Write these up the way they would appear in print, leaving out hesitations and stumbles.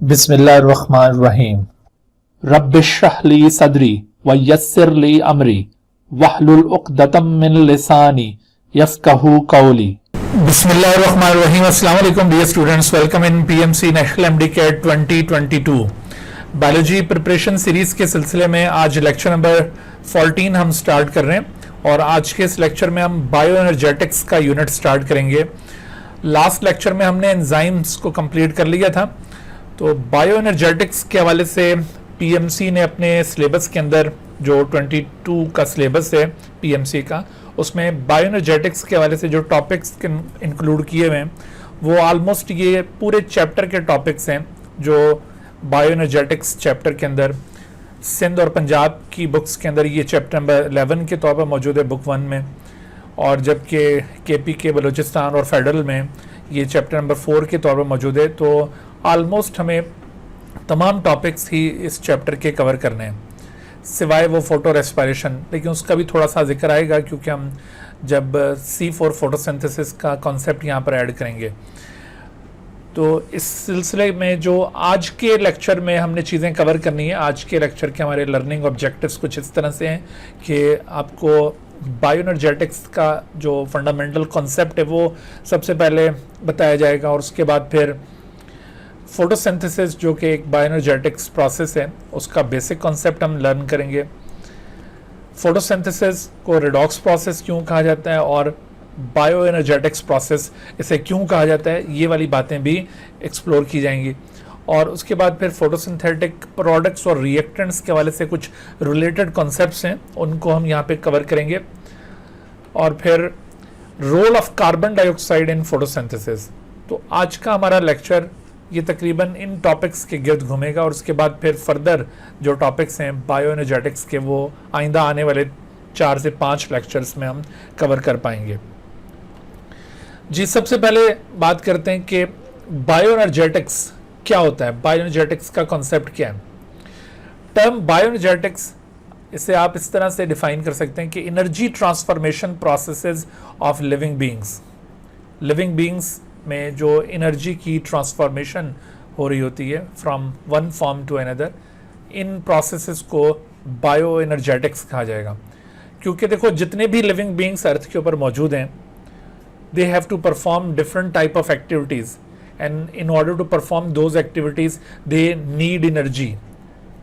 बिस्मिल्लाहिर्रहमानिर्रहीम। रब्बिश्रह ली सदरी व यस्सिर ली अमरी वहलुल उक़दतम मिन लिसानी यफ़क़हू क़ौली। बिस्मिल्लाहिर्रहमानिर्रहीम। अस्सलाम वालेकुम dear students, welcome in PMC national MDCAT 2022 biology preparation series के सिलसिले में आज लेक्चर नंबर 14 हम स्टार्ट कर रहे हैं और आज के इस लेक्चर में हम बायो एनर्जेटिक्स का यूनिट स्टार्ट करेंगे। लास्ट लेक्चर में हमने एंजाइम्स को कंप्लीट कर लिया था, तो बायो एनर्जेटिक्स के हवाले से पीएमसी ने अपने सिलेबस के अंदर जो 22 का सिलेबस है पीएमसी का, उसमें बायो एनर्जेटिक्स के हवाले से जो टॉपिक्स इंक्लूड किए हुए हैं वो ऑलमोस्ट ये पूरे चैप्टर के टॉपिक्स हैं जो बायो एनर्जेटिक्स चैप्टर के अंदर सिंध और पंजाब की बुक्स के अंदर ये चैप्टर नंबर 11 के तौर पर मौजूद है बुक 1 में, और जबकि केपी के बलूचिस्तान और फेडरल में ये चैप्टर नंबर 4 के तौर पर मौजूद है। तो ऑलमोस्ट हमें तमाम टॉपिक्स ही इस चैप्टर के कवर करने हैं सिवाय वो फोटो रेस्पिरेशन, लेकिन उसका भी थोड़ा सा जिक्र आएगा क्योंकि हम जब C4 फोटोसिंथेसिस का कॉन्सेप्ट यहाँ पर ऐड करेंगे। तो इस सिलसिले में जो आज के लेक्चर में हमने चीज़ें कवर करनी है, आज के लेक्चर के हमारे लर्निंग ऑब्जेक्टिव्स कुछ इस तरह से हैं कि आपको बायो एनर्जेटिक्स का जो फंडामेंटल कॉन्सेप्ट है वो सबसे पहले बताया जाएगा, और उसके बाद फिर फोटोसिंथेसिस जो कि एक बायो एनर्जेटिक्स प्रोसेस है उसका बेसिक कॉन्सेप्ट हम लर्न करेंगे। फोटोसिंथेसिस को रेडॉक्स प्रोसेस क्यों कहा जाता है और बायो एनर्जेटिक्स प्रोसेस इसे क्यों कहा जाता है, ये वाली बातें भी एक्सप्लोर की जाएंगी। और उसके बाद फिर फोटोसिंथेटिक प्रोडक्ट्स और रिएक्टेंट्स के हवाले से कुछ रिलेटेड कॉन्सेप्ट्स हैं उनको हम यहाँ पे कवर करेंगे, और फिर role of carbon dioxide in photosynthesis. तो आज का हमारा लेक्चर ये तकरीबन इन टॉपिक्स के गिर्द घूमेगा, और उसके बाद फिर फर्दर जो टॉपिक्स हैं बायो एनर्जेटिक्स के वो आइंदा आने वाले 4 से 5 लेक्चर्स में हम कवर कर पाएंगे। जी, सबसे पहले बात करते हैं कि बायो एनर्जेटिक्स क्या होता है, बायो एनर्जेटिक्स का कॉन्सेप्ट क्या है। टर्म बायो एनर्जेटिक्स, इसे आप इस तरह से डिफाइन कर सकते हैं कि energy transformation processes of living beings. Living beings में जो एनर्जी की ट्रांसफॉर्मेशन हो रही होती है from one form to another, इन प्रोसेसेस को बायो एनर्जेटिक्स कहा जाएगा। क्योंकि देखो, जितने भी लिविंग बीइंग्स अर्थ के ऊपर मौजूद हैं, they have to perform different type of activities, and in order to perform those activities they need energy.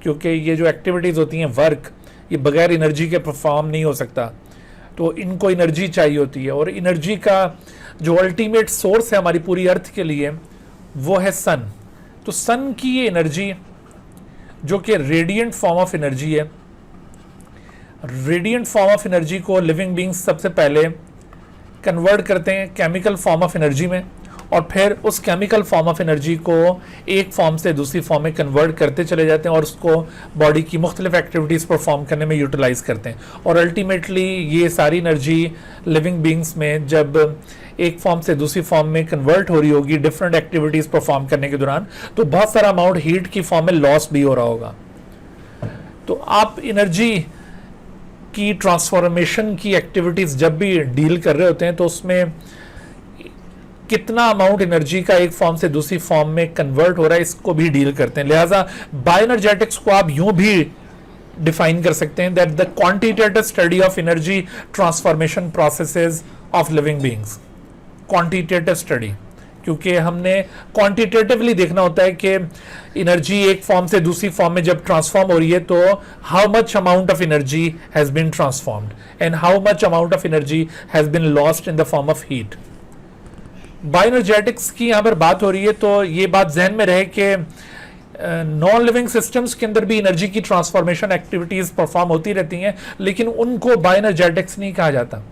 क्योंकि ये जो एक्टिविटीज़ होती हैं, वर्क, ये बगैर एनर्जी के परफॉर्म नहीं हो सकता, तो इनको एनर्जी चाहिए होती है। और एनर्जी का जो अल्टीमेट सोर्स है हमारी पूरी अर्थ के लिए वो है सन। तो सन की ये एनर्जी जो कि रेडिएंट फॉर्म ऑफ एनर्जी है, रेडिएंट फॉर्म ऑफ एनर्जी को लिविंग बीइंग्स सबसे पहले कन्वर्ट करते हैं केमिकल फॉर्म ऑफ एनर्जी में, और फिर उस केमिकल फॉर्म ऑफ एनर्जी को एक फॉर्म से दूसरी फॉर्म में कन्वर्ट करते चले जाते हैं और उसको बॉडी की मुख्तलिफ एक्टिविटीज़ परफॉर्म करने में यूटिलाइज करते हैं। और अल्टीमेटली ये सारी एनर्जी लिविंग बीइंग्स में जब एक फॉर्म से दूसरी फॉर्म में कन्वर्ट हो रही होगी डिफरेंट एक्टिविटीज़ परफॉर्म करने के दौरान, तो बहुत सारा अमाउंट हीट की फॉर्म में लॉस भी हो रहा होगा। तो आप एनर्जी की ट्रांसफॉर्मेशन की एक्टिविटीज़ जब भी डील कर रहे होते हैं तो उसमें कितना अमाउंट एनर्जी का एक फॉर्म से दूसरी फॉर्म में कन्वर्ट हो रहा है, इसको भी डील करते हैं। लिहाजा बायो एनर्जेटिक्स को आप यूं भी डिफाइन कर सकते हैं that the quantitative study of energy transformation processes of living beings. Quantitative study, क्योंकि हमने क्वांटिटेटिवली देखना होता है कि एनर्जी एक फॉर्म से दूसरी फॉर्म में जब ट्रांसफॉर्म हो रही है तो how much amount of energy has been transformed and how much amount of energy has been lost in the form of heat. Bio energetics की यहाँ पर बात हो रही है तो ये बात जहन में रहे कि नॉन लिविंग सिस्टम्स के अंदर भी एनर्जी की ट्रांसफॉर्मेशन एक्टिविटीज परफॉर्म होती रहती हैं, लेकिन उनको बायो एनर्जेटिक्स नहीं कहा जाता।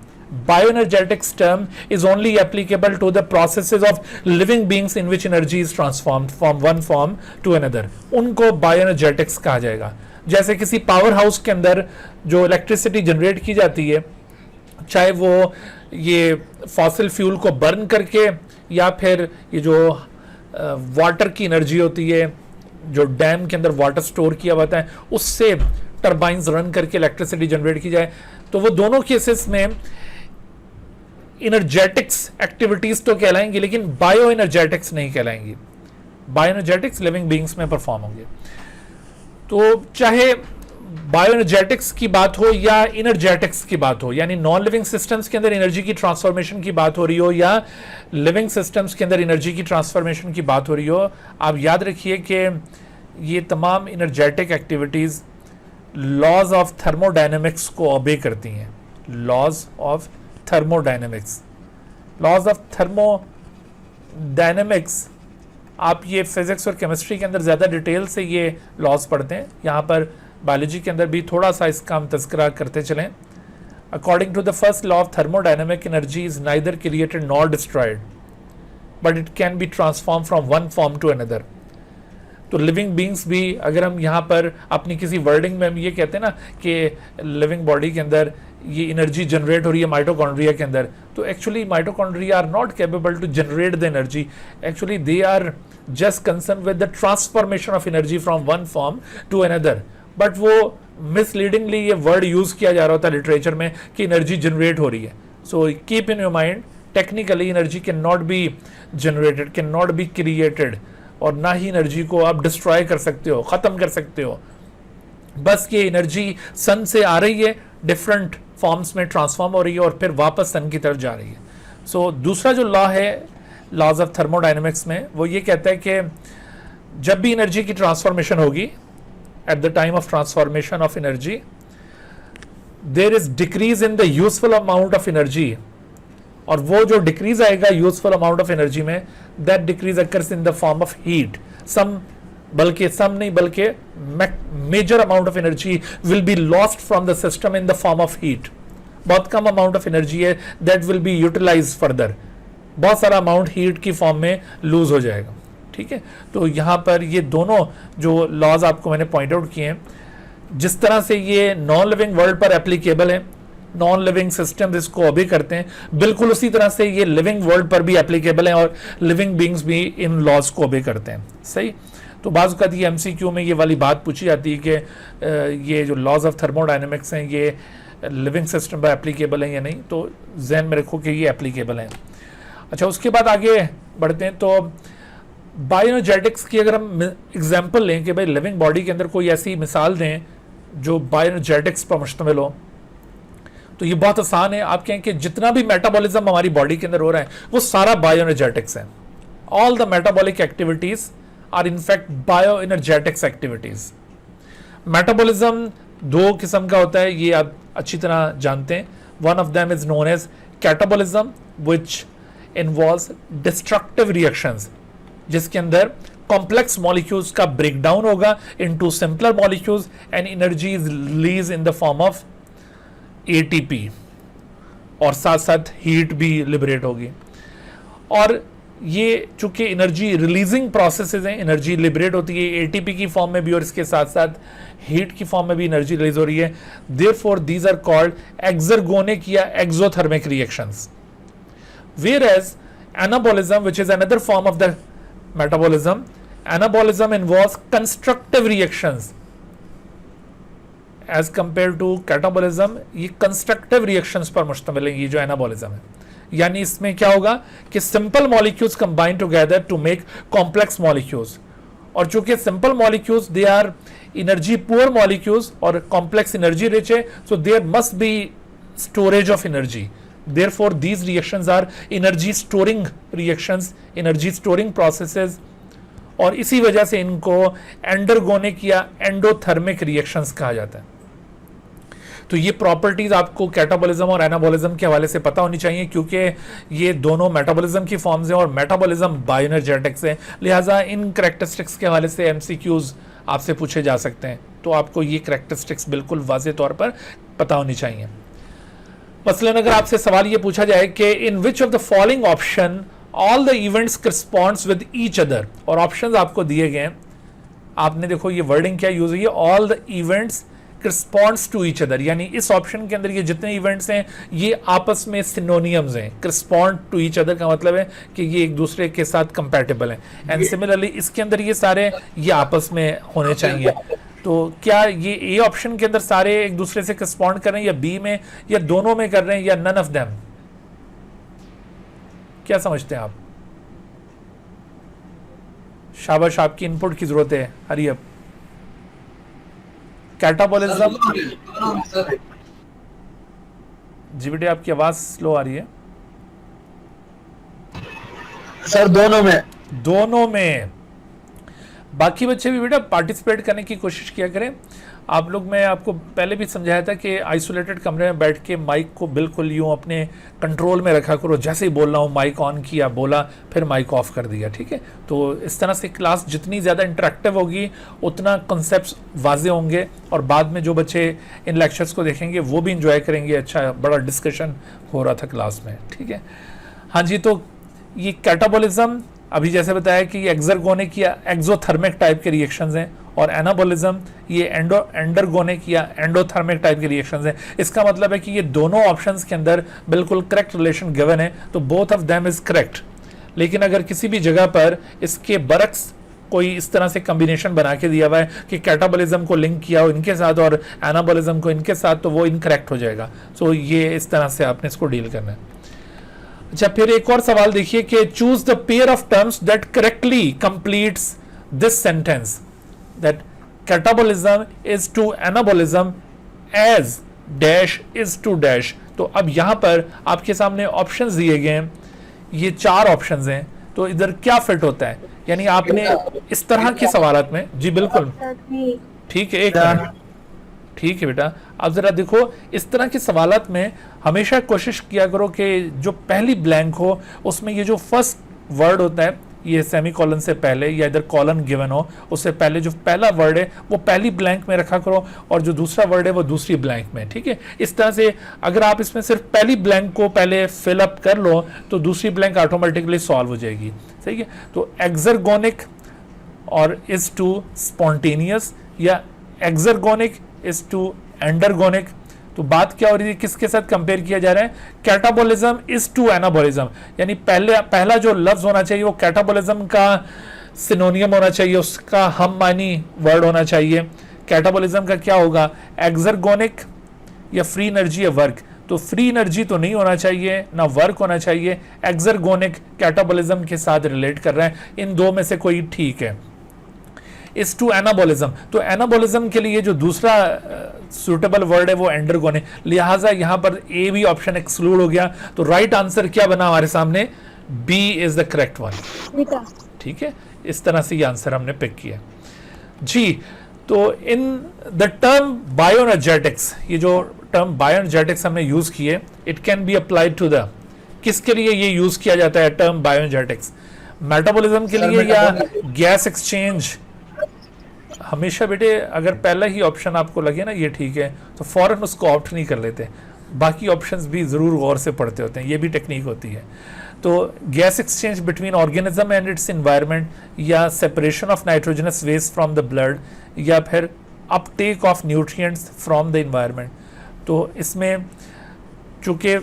Bio energetics term is only applicable to the processes of living beings in which energy is transformed from one form to another, उनको बायो एनर्जेटिक्स कहा जाएगा। जैसे किसी पावर हाउस के अंदर जो इलेक्ट्रिसिटी जनरेट की जाती है, चाहे वो ये फॉसिल फ्यूल को बर्न करके या फिर ये जो वाटर की एनर्जी होती है जो डैम के अंदर वाटर स्टोर किया हुआ है उससे टरबाइंस रन करके इलेक्ट्रिसिटी जनरेट की जाए, तो वो दोनों केसेस में एनर्जेटिक्स एक्टिविटीज तो कहलाएंगी लेकिन बायो एनर्जेटिक्स नहीं कहलाएंगी। बायोएनर्जेटिक्स लिविंग बीइंग्स में परफॉर्म होंगे। तो चाहे बायोएनर्जेटिक्स की बात हो या इनर्जेटिक्स की बात हो, यानी नॉन लिविंग सिस्टम्स के अंदर एनर्जी की ट्रांसफॉर्मेशन की बात हो रही हो या लिविंग सिस्टम्स के अंदर एनर्जी की ट्रांसफॉर्मेशन की बात हो रही हो, आप याद रखिए कि ये तमाम energetic activities laws of thermodynamics को ओबे करती हैं। Laws of thermodynamics, laws of thermodynamics आप ये फिजिक्स और केमिस्ट्री के अंदर ज़्यादा डिटेल से ये लॉज पढ़ते हैं, यहाँ पर बायोलॉजी के अंदर भी थोड़ा सा इसका हम तज़किरा करते चलें। According to the first law of thermodynamic, energy is neither created nor destroyed but it can be transform from one form to another. तो लिविंग बींग्स भी, अगर हम यहाँ पर अपनी किसी वर्डिंग में हम ये कहते हैं ना कि लिविंग बॉडी के अंदर ये एनर्जी जनरेट हो रही है माइटोकॉन्ड्रिया के अंदर, तो actually mitochondria are not capable to generate the energy, actually they are just concern with the transformation of energy from one form to another. But वो मिसलीडिंगली ये वर्ड यूज किया जा रहा होता है लिटरेचर में कि एनर्जी जनरेट हो रही है। So keep in your mind, technically energy can not be generated, can not be created, और ना ही एनर्जी को आप डिस्ट्रॉय कर सकते हो, ख़त्म कर सकते हो। बस ये एनर्जी सन से आ रही है, डिफरेंट फॉर्म्स में ट्रांसफॉर्म हो रही है और फिर वापस सन की तरफ जा रही है। सो दूसरा जो लॉ है लॉज ऑफ थर्मोडायनेमिक्स में, वो ये कहता है कि जब भी एनर्जी की ट्रांसफॉर्मेशन होगी, at the time of transformation of energy, there is decrease in the useful amount of energy, और वो जो डिक्रीज आएगा यूजफुल अमाउंट ऑफ एनर्जी में, that decrease occurs in the form of heat. Some नहीं बल्कि major amount of energy will be lost from the system in the form of heat. बहुत कम amount of energy है that will be utilise further, बहुत सारा amount heat की form में lose हो जाएगा। ठीक है, तो यहाँ पर ये दोनों जो लॉज आपको मैंने पॉइंट आउट किए हैं, जिस तरह से ये नॉन लिविंग वर्ल्ड पर एप्लीकेबल है, नॉन लिविंग सिस्टम इसको ओबे करते हैं, बिल्कुल उसी तरह से ये लिविंग वर्ल्ड पर भी एप्लीकेबल है और लिविंग बीइंग्स भी इन लॉज को ओबे करते हैं। सही, तो बाज़ औक़ात ये एमसीक्यू में ये वाली बात पूछी जाती है कि ये जो लॉज ऑफ थर्मोडायनेमिक्स हैं ये लिविंग सिस्टम पर एप्लीकेबल हैं या नहीं, तो जहन में रखो कि ये एप्लीकेबल हैं। अच्छा, उसके बाद आगे बढ़ते हैं। तो बायोएनर्जेटिक्स की अगर हम एग्जांपल लें कि भाई लिविंग बॉडी के अंदर कोई ऐसी मिसाल दें जो बायोएनर्जेटिक्स पर मुश्तमिल हो, तो ये बहुत आसान है। आप कहें कि जितना भी मेटाबॉलिज्म हमारी बॉडी के अंदर हो रहा है वो सारा बायोएनर्जेटिक्स है। All the metabolic activities are in fact bioenergetics activities. Metabolism दो किस्म का होता है, ये आप अच्छी तरह जानते हैं। One of them is known as catabolism which involves destructive reactions, जिसके अंदर कॉम्प्लेक्स मॉलिक्यूल्स का ब्रेकडाउन होगा into simpler molecules and energy is release in the form of ATP, और साथ साथ हीट भी लिबरेट होगी। और ये चूंकि एनर्जी रिलीजिंग प्रोसेसेस हैं, एनर्जी लिबरेट होती है एटीपी की फॉर्म में भी और इसके साथ साथ हीट की फॉर्म में भी एनर्जी रिलीज हो रही है। देयरफॉर दीज आर कॉल्ड एक्सर्गोनिक या exothermic reactions. Whereas anabolism, which is another form of the metabolism, anabolism involves constructive reactions as compared to catabolism। ये constructive reactions पर मुश्तमिल है ये जो anabolism है। यानी इसमें क्या होगा कि simple molecules combine together to make complex molecules, और चूंकि simple molecules they are energy poor molecules और complex energy rich है, so there must be storage of energy। Therefore, these reactions are energy storing reactions, energy storing processes, और इसी वजह से इनको endergonic या एंडोथर्मिक रिएक्शंस कहा जाता है। तो ये प्रॉपर्टीज आपको कैटाबॉलिज्म और एनाबॉलिज्म के हवाले से पता होनी चाहिए, क्योंकि ये दोनों मेटाबॉलिज्म की फॉर्म्स हैं और मेटाबॉलिज्म बायोएनर्जेटिक्स है, लिहाजा इन करैक्टरिस्टिक्स के हवाले से एमसीक्यूज आपसे पूछे जा सकते हैं। तो आपको ये करैक्टरिस्टिक्स बिल्कुल वाज़ेह तौर पर पता होनी चाहिए। मसलन अगर आपसे सवाल ये पूछा जाए कि in which of the following option all the events corresponds with each other, और ऑप्शंस आपको दिए गए हैं, आपने देखो ये वर्डिंग क्या यूज हुई है, all the events corresponds to each other, यानी इस ऑप्शन के अंदर ये जितने इवेंट्स हैं ये आपस में सिनोनियम्स हैं। करस्पॉन्ड टू ईच अदर का मतलब है कि ये एक दूसरे के साथ कंपैटिबल हैं, एंड सिमिलरली इसके अंदर ये सारे ये आपस में होने चाहिए। तो क्या ये ए ऑप्शन के अंदर सारे एक दूसरे से करस्पॉन्ड कर रहे हैं, या बी में, या दोनों में कर रहे हैं, या नन ऑफ देम? क्या समझते हैं आप? शाबाश, आपकी इनपुट की जरूरत है। Hurry up. कैटाबॉलिज्म, जी बेटे आपकी आवाज स्लो आ रही है। सर दोनों में। दोनों में। बाकी बच्चे भी बेटा पार्टिसिपेट करने की कोशिश किया करें। आप लोग, मैं आपको पहले भी समझाया था कि आइसोलेटेड कमरे में बैठ के माइक को बिल्कुल यूं अपने कंट्रोल में रखा करो। जैसे ही बोल रहा हूँ माइक ऑन किया, बोला, फिर माइक ऑफ कर दिया, ठीक है। तो इस तरह से क्लास जितनी ज़्यादा इंटरेक्टिव होगी उतना कॉन्सेप्ट्स वाजे होंगे, और बाद में जो बच्चे इन लेक्चर्स को देखेंगे वो भी इंजॉय करेंगे। अच्छा बड़ा डिस्कशन हो रहा था क्लास में, ठीक है। हाँ जी, तो ये कैटाबॉलिज्म अभी जैसे बताया कि ये एक्सर्गोनिक या एक्सोथर्मिक टाइप के रिएक्शंस हैं, और एनाबॉलिज्म ये एंडरगोनिक या एंडोथर्मिक टाइप के रिएक्शंस हैं। इसका मतलब है कि ये दोनों ऑप्शंस के अंदर बिल्कुल करेक्ट रिलेशन गिवन है, तो both of them is correct. लेकिन अगर किसी भी जगह पर इसके बरक्स कोई इस तरह से कॉम्बिनेशन बना के दिया हुआ है कि कैटाबॉलिज्म को लिंक किया हो इनके साथ और एनाबॉलिज्म को इनके साथ, तो वो इनकरेक्ट हो जाएगा। सो ये इस तरह से आपने इसको डील करना है। अच्छा, फिर एक और सवाल देखिए कि choose the pair of terms that correctly completes this sentence, that catabolism is to anabolism as dash is to dash. तो अब यहां पर आपके सामने ऑप्शंस दिए गए हैं, ये 4 ऑप्शंस हैं, तो इधर क्या फिट होता है? यानी आपने इस तरह के सवालात में, जी बिल्कुल ठीक है, एक मिनट, ठीक है बेटा। अब जरा देखो, इस तरह के सवालात में हमेशा कोशिश किया करो कि जो पहली ब्लैंक हो उसमें ये जो फर्स्ट वर्ड होता है ये सेमी कॉलन से पहले या इधर कॉलन गिवन हो, उससे पहले जो पहला वर्ड है वो पहली ब्लैंक में रखा करो, और जो दूसरा वर्ड है वो दूसरी ब्लैंक में, ठीक है। इस तरह से अगर आप इसमें सिर्फ पहली ब्लैंक को पहले फिल अप कर लो तो दूसरी ब्लैंक ऑटोमेटिकली सॉल्व हो जाएगी, सही है। तो एक्सर्गोनिक और इज टू स्पॉन्टेनियस या एक्सर्गोनिक इज टू एंडरगोनिक। तो बात क्या हो रही है, किसके साथ कंपेयर किया जा रहा है? कैटाबॉलिज्म इज टू एनाबॉलिज्म, यानी पहला जो लफ्ज होना चाहिए वो कैटाबॉलिज्म का सिनोनियम होना चाहिए, उसका हम मानी वर्ड होना चाहिए। कैटाबॉलिज्म का क्या होगा? एक्सर्गोनिक या फ्री एनर्जी या वर्क। तो फ्री एनर्जी तो नहीं होना चाहिए, ना वर्क होना चाहिए। एक्सर्गोनिक कैटाबॉलिज्म के साथ रिलेट कर रहा है, इन दो में से कोई ठीक है। इस टू एनाबॉलिज्म, तो एनाबॉलिज्म के लिए जो दूसरा सुटेबल वर्ड है वो एंडरगोनिक, लिहाजा यहां पर ए भी ऑप्शन एक्सक्लूड हो गया। तो राइट आंसर क्या बना हमारे सामने? B is the correct one, ठीक है। इस तरह से ये आंसर हमने पिक किया जी। तो इन द टर्म बायोएनर्जेटिक्स, ये जो टर्म बायोएनर्जेटिक्स हमने यूज किए, it can be applied to the, किसके लिए ये यूज किया जाता है टर्म बायोएनर्जेटिक्स? मेटाबॉलिज्म के लिए या गैस एक्सचेंज? हमेशा बेटे अगर पहला ही ऑप्शन आपको लगे ना ये ठीक है तो फौरन उसको ऑप्ट नहीं कर लेते, बाकी ऑप्शंस भी ज़रूर गौर से पढ़ते होते हैं, ये भी टेक्निक होती है। तो gas exchange between organism and its environment, या separation of nitrogenous waste from the blood, या फिर uptake of nutrients from the environment. तो इसमें चूँकि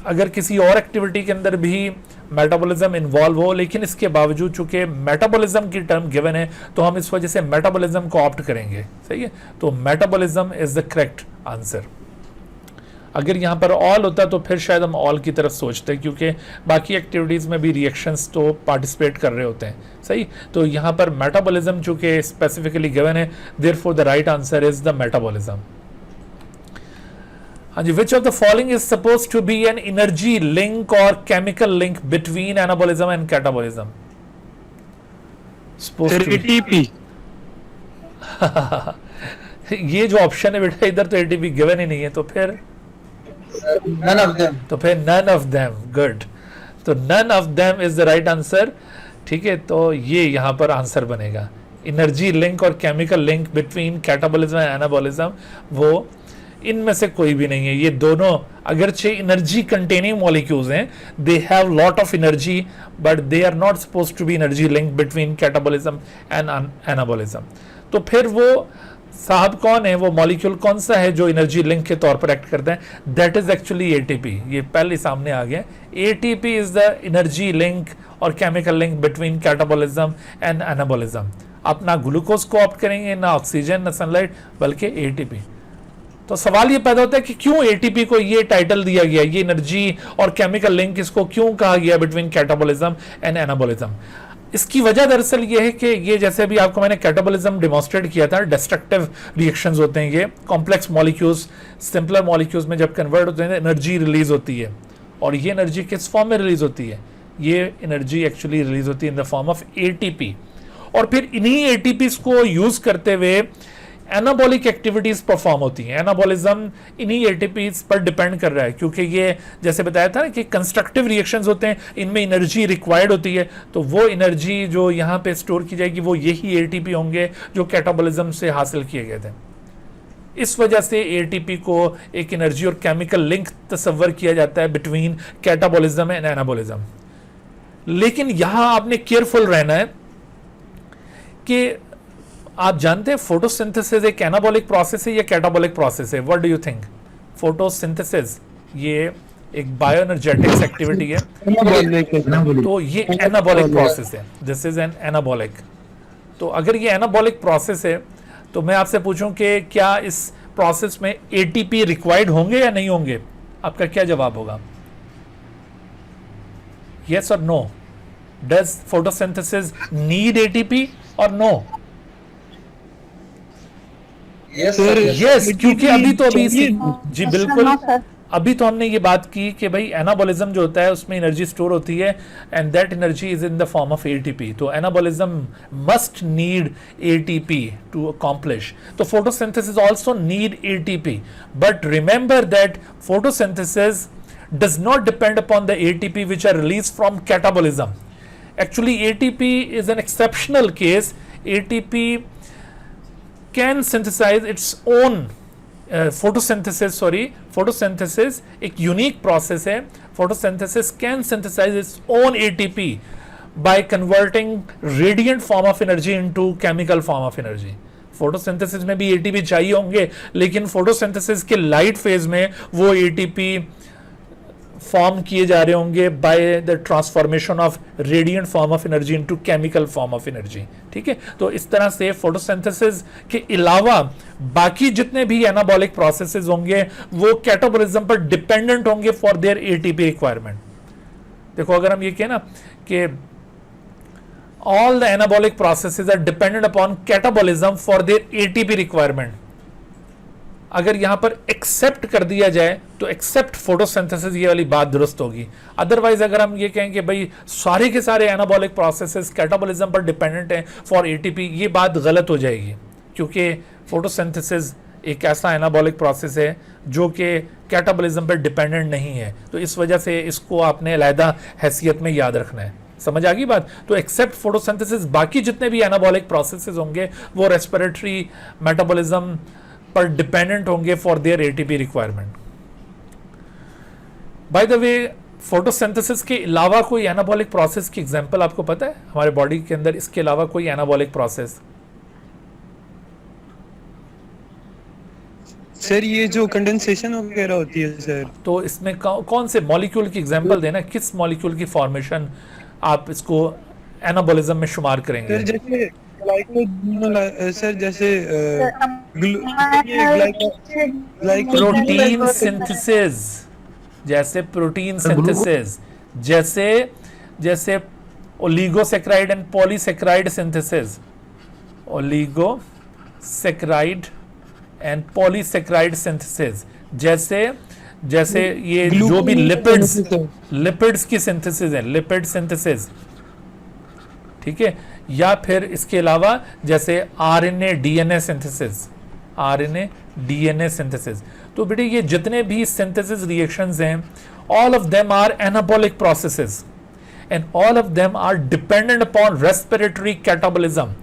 अगर किसी और एक्टिविटी के अंदर भी मेटाबॉलिज्म इन्वॉल्व हो, लेकिन इसके बावजूद चूंकि मेटाबॉलिज्म की टर्म गिवन है तो हम इस वजह से मेटाबॉलिज्म को ऑप्ट करेंगे, सही है। तो metabolism is the correct answer. अगर यहाँ पर ऑल होता तो फिर शायद हम ऑल की तरफ सोचते, क्योंकि बाकी एक्टिविटीज में भी रिएक्शंस तो पार्टिसिपेट कर रहे होते हैं, सही। तो यहाँ पर मेटाबॉलिज्म चूंकि स्पेसिफिकली गिवन है, therefore the right answer is the metabolism. हाँ जी, which of the following is supposed to be an energy link or chemical link between anabolism and catabolism? Supposed to be. ये जो option है बेटा इधर तो ATP given ही नहीं है, तो फिर none of them. तो फिर none of them, good. तो none of them is the right answer, ठीक है। तो ये यहाँ पर आंसर बनेगा, एनर्जी लिंक और chemical link between catabolism and anabolism, वो इनमें से कोई भी नहीं है। ये दोनों अगरचे एनर्जी कंटेनिंग मॉलिक्यूल्स हैं, they have lot of energy, but they are not supposed to be energy link between catabolism and anabolism. तो फिर वो साहब कौन है, वो मॉलिक्यूल कौन सा है जो एनर्जी लिंक के तौर पर एक्ट करता है? That is actually ATP. ये पहले सामने आ गया, ATP is the energy link और chemical link between catabolism and anabolism. आप ना ग्लूकोज को ऑप्ट करेंगे, ना ऑक्सीजन, ना सनलाइट, बल्कि एटीपी। तो सवाल ये पैदा होता है कि क्यों एटीपी को ये टाइटल दिया गया, ये एनर्जी और केमिकल लिंक इसको क्यों कहा गया बिटवीन कैटाबॉलिज्म एंड एनाबॉलिज्म? इसकी वजह दरअसल ये है कि ये जैसे अभी आपको मैंने कैटाबॉलिज्म डेमोन्स्ट्रेट किया था, डिस्ट्रक्टिव रिएक्शंस होते हैं ये, कॉम्प्लेक्स मॉलिक्यूल्स सिंपलर मॉलिक्यूल्स में जब कन्वर्ट होते हैं एनर्जी रिलीज होती है, और ये एनर्जी किस फॉर्म में रिलीज होती है? ये एनर्जी एक्चुअली रिलीज होती है इन द फॉर्म ऑफ एटीपी, और फिर इन्हीं एटीपीज को यूज करते हुए एनाबॉलिक एक्टिविटीज परफॉर्म होती हैं। एनाबॉलिज्म इन्हीं एटीपीज पर डिपेंड कर रहा है, क्योंकि ये जैसे बताया था ना कि कंस्ट्रक्टिव रिएक्शंस होते हैं, इनमें एनर्जी रिक्वायर्ड होती है, तो वो एनर्जी जो यहाँ पे स्टोर की जाएगी वो यही एटीपी होंगे जो कैटाबॉलिज्म से हासिल किए गए थे। इस वजह से एटीपी को एक एनर्जी और केमिकल लिंक तस्वर किया जाता है बिटवीन कैटाबॉलिज्म एंड एनाबॉलिज्म। लेकिन यहां आपने केयरफुल रहना है कि आप जानते हैं फोटोसिंथेसिस एक एनाबॉलिक प्रोसेस है या कैटाबॉलिक प्रोसेस है? What do you think? Photosynthesis ये एक बायोएनर्जेटिक्स एक्टिविटी है, तो ये एनाबॉलिक प्रोसेस है। This is an anabolic. तो अगर ये एनाबॉलिक प्रोसेस है तो मैं आपसे पूछूं कि क्या इस प्रोसेस में एटीपी रिक्वायर्ड होंगे या नहीं होंगे? आपका क्या जवाब होगा? yes or no? Does photosynthesis need ATP or no? Yes, sir. Yes, क्योंकि अभी तो अभी चाहिए। जी बिल्कुल, अभी तो हमने ये बात की कि भाई एनाबॉलिज्म जो होता है उसमें एनर्जी स्टोर होती है and that energy is in the form of ATP. तो anabolism must need ATP to accomplish. तो photosynthesis also need ATP, but remember that photosynthesis does not depend upon the ATP which are released from catabolism. Actually ATP is an exceptional case. ATP can synthesize its own photosynthesis एक unique process है। photosynthesis can synthesize its own ATP by converting radiant form of energy into chemical form of energy. Photosynthesis में भी ATP चाहिए होंगे, लेकिन photosynthesis के light phase में वो ATP फॉर्म किए जा रहे होंगे by the transformation of radiant form of energy into chemical form of energy. ठीक है, तो इस तरह से फोटोसिंथेसिस के अलावा बाकी जितने भी एनाबॉलिक प्रोसेसेस होंगे वो कैटाबॉलिज्म पर डिपेंडेंट होंगे फॉर देयर एटीपी रिक्वायरमेंट। देखो अगर हम ये कहें ना कि all the anabolic processes are dependent upon catabolism for their ATP requirement, अगर यहां पर एक्सेप्ट कर दिया जाए तो एक्सेप्ट फोटोसिंथेसिस ये वाली बात दुरुस्त होगी। अदरवाइज अगर हम ये कहें कि भाई सारे के सारे एनाबॉलिक प्रोसेसेस कैटाबॉलिज्म पर डिपेंडेंट हैं फॉर एटीपी, ये बात गलत हो जाएगी, क्योंकि फोटोसिंथेसिस एक ऐसा एनाबॉलिक प्रोसेस है जो कि कैटाबॉलिज्म पर डिपेंडेंट नहीं है। तो इस वजह से इसको आपने अलहदा हैसियत में याद रखना है। समझ आ गई बात? तो एक्सेप्ट फोटोसिंथेसिस बाकी जितने भी एनाबॉलिक प्रोसेसेस होंगे वो रेस्पिरेटरी मेटाबॉलिज्म पर डिपेंडेंट होंगे for their ATP requirement. By the way photosynthesis के अलावा कोई एनाबॉलिक प्रोसेस की एग्जांपल आपको पता है हमारे बॉडी के अंदर? इसके अलावा कोई एनाबॉलिक प्रोसेस? सर ये जो कंडेंसेशन वगैरह होती है सर, तो इसमें कौन से मॉलिक्यूल की एग्जांपल देना, किस मॉलिक्यूल की फॉर्मेशन आप इसको एनाबॉलिज्म में शुमार करेंगे? सर जैसे सर जैसे प्रोटीन सिंथेसिस, जैसे प्रोटीन सिंथेसिस, जैसे oligosaccharide and polysaccharide synthesis, oligosaccharide and polysaccharide synthesis, जैसे ये जो भी लिपिड्स की सिंथेसिस है, लिपिड सिंथेसिस, ठीक है, या फिर इसके अलावा जैसे आरएनए डीएनए सिंथेसिस। तो बेटे ये जितने भी सिंथेसिस रिएक्शंस हैं, all of them are anabolic processes and all of them are dependent upon respiratory catabolism.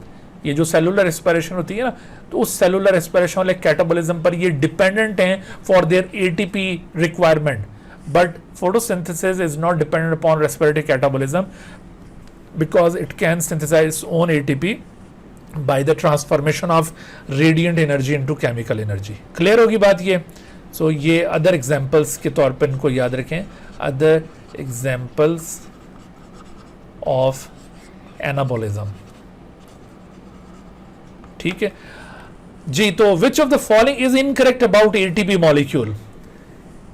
ये जो सेलुलर रेस्पिरेशन होती है ना, तो उस सेलुलर रेस्पिरेशन वाले कैटाबॉलिज्म पर ये डिपेंडेंट हैं for their ATP requirement, but photosynthesis is not dependent upon respiratory catabolism because it can synthesize its own ATP by the transformation of radiant energy into chemical energy. Clear होगी बात ये? So ये other examples के तौर पर इनको याद रखें, other examples of anabolism। ठीक है जी, तो which of the following is incorrect about ATP molecule?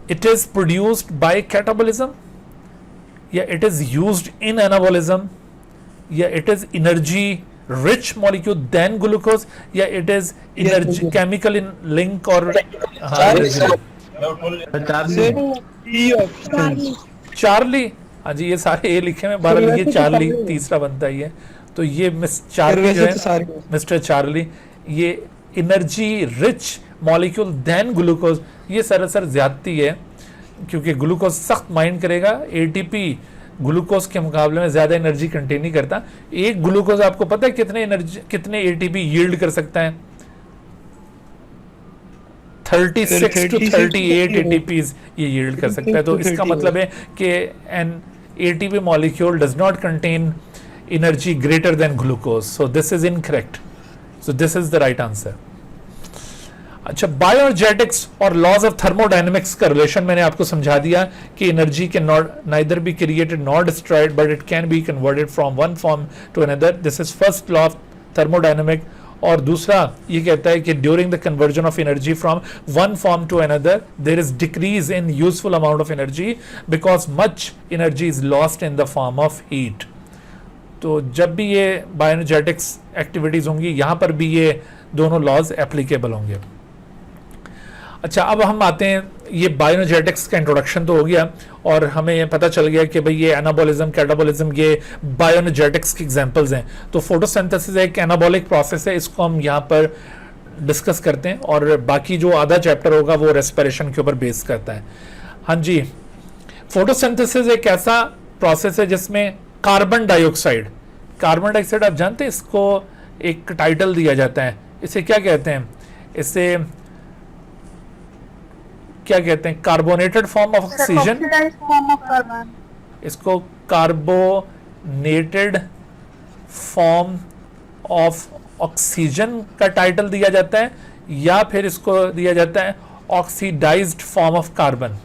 It is produced by catabolism, या it is used in anabolism, या it is energy rich molecule then glucose, या it is energy chemical in link और चार्ली, हाँ जी ये सारे ए लिखे हुए, 12 लिखिए चार्ली, तीसरा बनता ही है। तो ये मिस चार्ली जो है, मिस्टर चार्ली, ये energy rich molecule then glucose, ये सरासर ज्यादती है, क्योंकि ग्लूकोज सख्त माइंड करेगा, एटीपी ग्लूकोज के मुकाबले में ज्यादा एनर्जी कंटेन नहीं करता। एक ग्लूकोज आपको पता है कितने एनर्जी, कितने एटीपी यील्ड कर सकता है? 36 to 38 एटीपीज ये यील्ड कर सकता है। तो इसका मतलब है कि an ATP molecule does not contain energy greater than glucose, so this is incorrect, so this is the right answer. अच्छा, बायोएनर्जेटिक्स और लॉज ऑफ थर्मोडायनेमिक्स का रिलेशन मैंने आपको समझा दिया कि energy can not neither be created nor destroyed, but it can be converted from one form to another, this is first law of thermodynamic. और दूसरा ये कहता है कि during the conversion of energy from one form to another there is decrease in useful amount of energy because much energy is lost in the form of heat. तो जब भी ये बायोएनर्जेटिक्स एक्टिविटीज होंगी, यहां पर भी ये दोनों लॉज एप्लीकेबल होंगे। अच्छा, अब हम आते हैं, ये बायोएनर्जेटिक्स का इंट्रोडक्शन तो हो गया और हमें ये पता चल गया कि भाई ये एनाबॉलिज्म, कैटाबॉलिज्म, ये बायोएनर्जेटिक्स के एग्जांपल्स हैं। तो फोटोसिंथेसिस एक एनाबॉलिक प्रोसेस है, इसको हम यहाँ पर डिस्कस करते हैं, और बाकी जो आधा चैप्टर होगा वो रेस्पिरेशन के ऊपर बेस करता है। हाँ जी, फोटोसिंथेसिस एक ऐसा प्रोसेस है जिसमें कार्बन डाइऑक्साइड आप जानते हैं, इसको एक टाइटल दिया जाता है, इसे क्या कहते हैं? इसे क्या कहते हैं? कार्बोनेटेड फॉर्म ऑफ ऑक्सीजन, इसको कार्बोनेटेड फॉर्म ऑफ ऑक्सीजन का टाइटल दिया जाता है, या फिर इसको दिया जाता है oxidized form of carbon,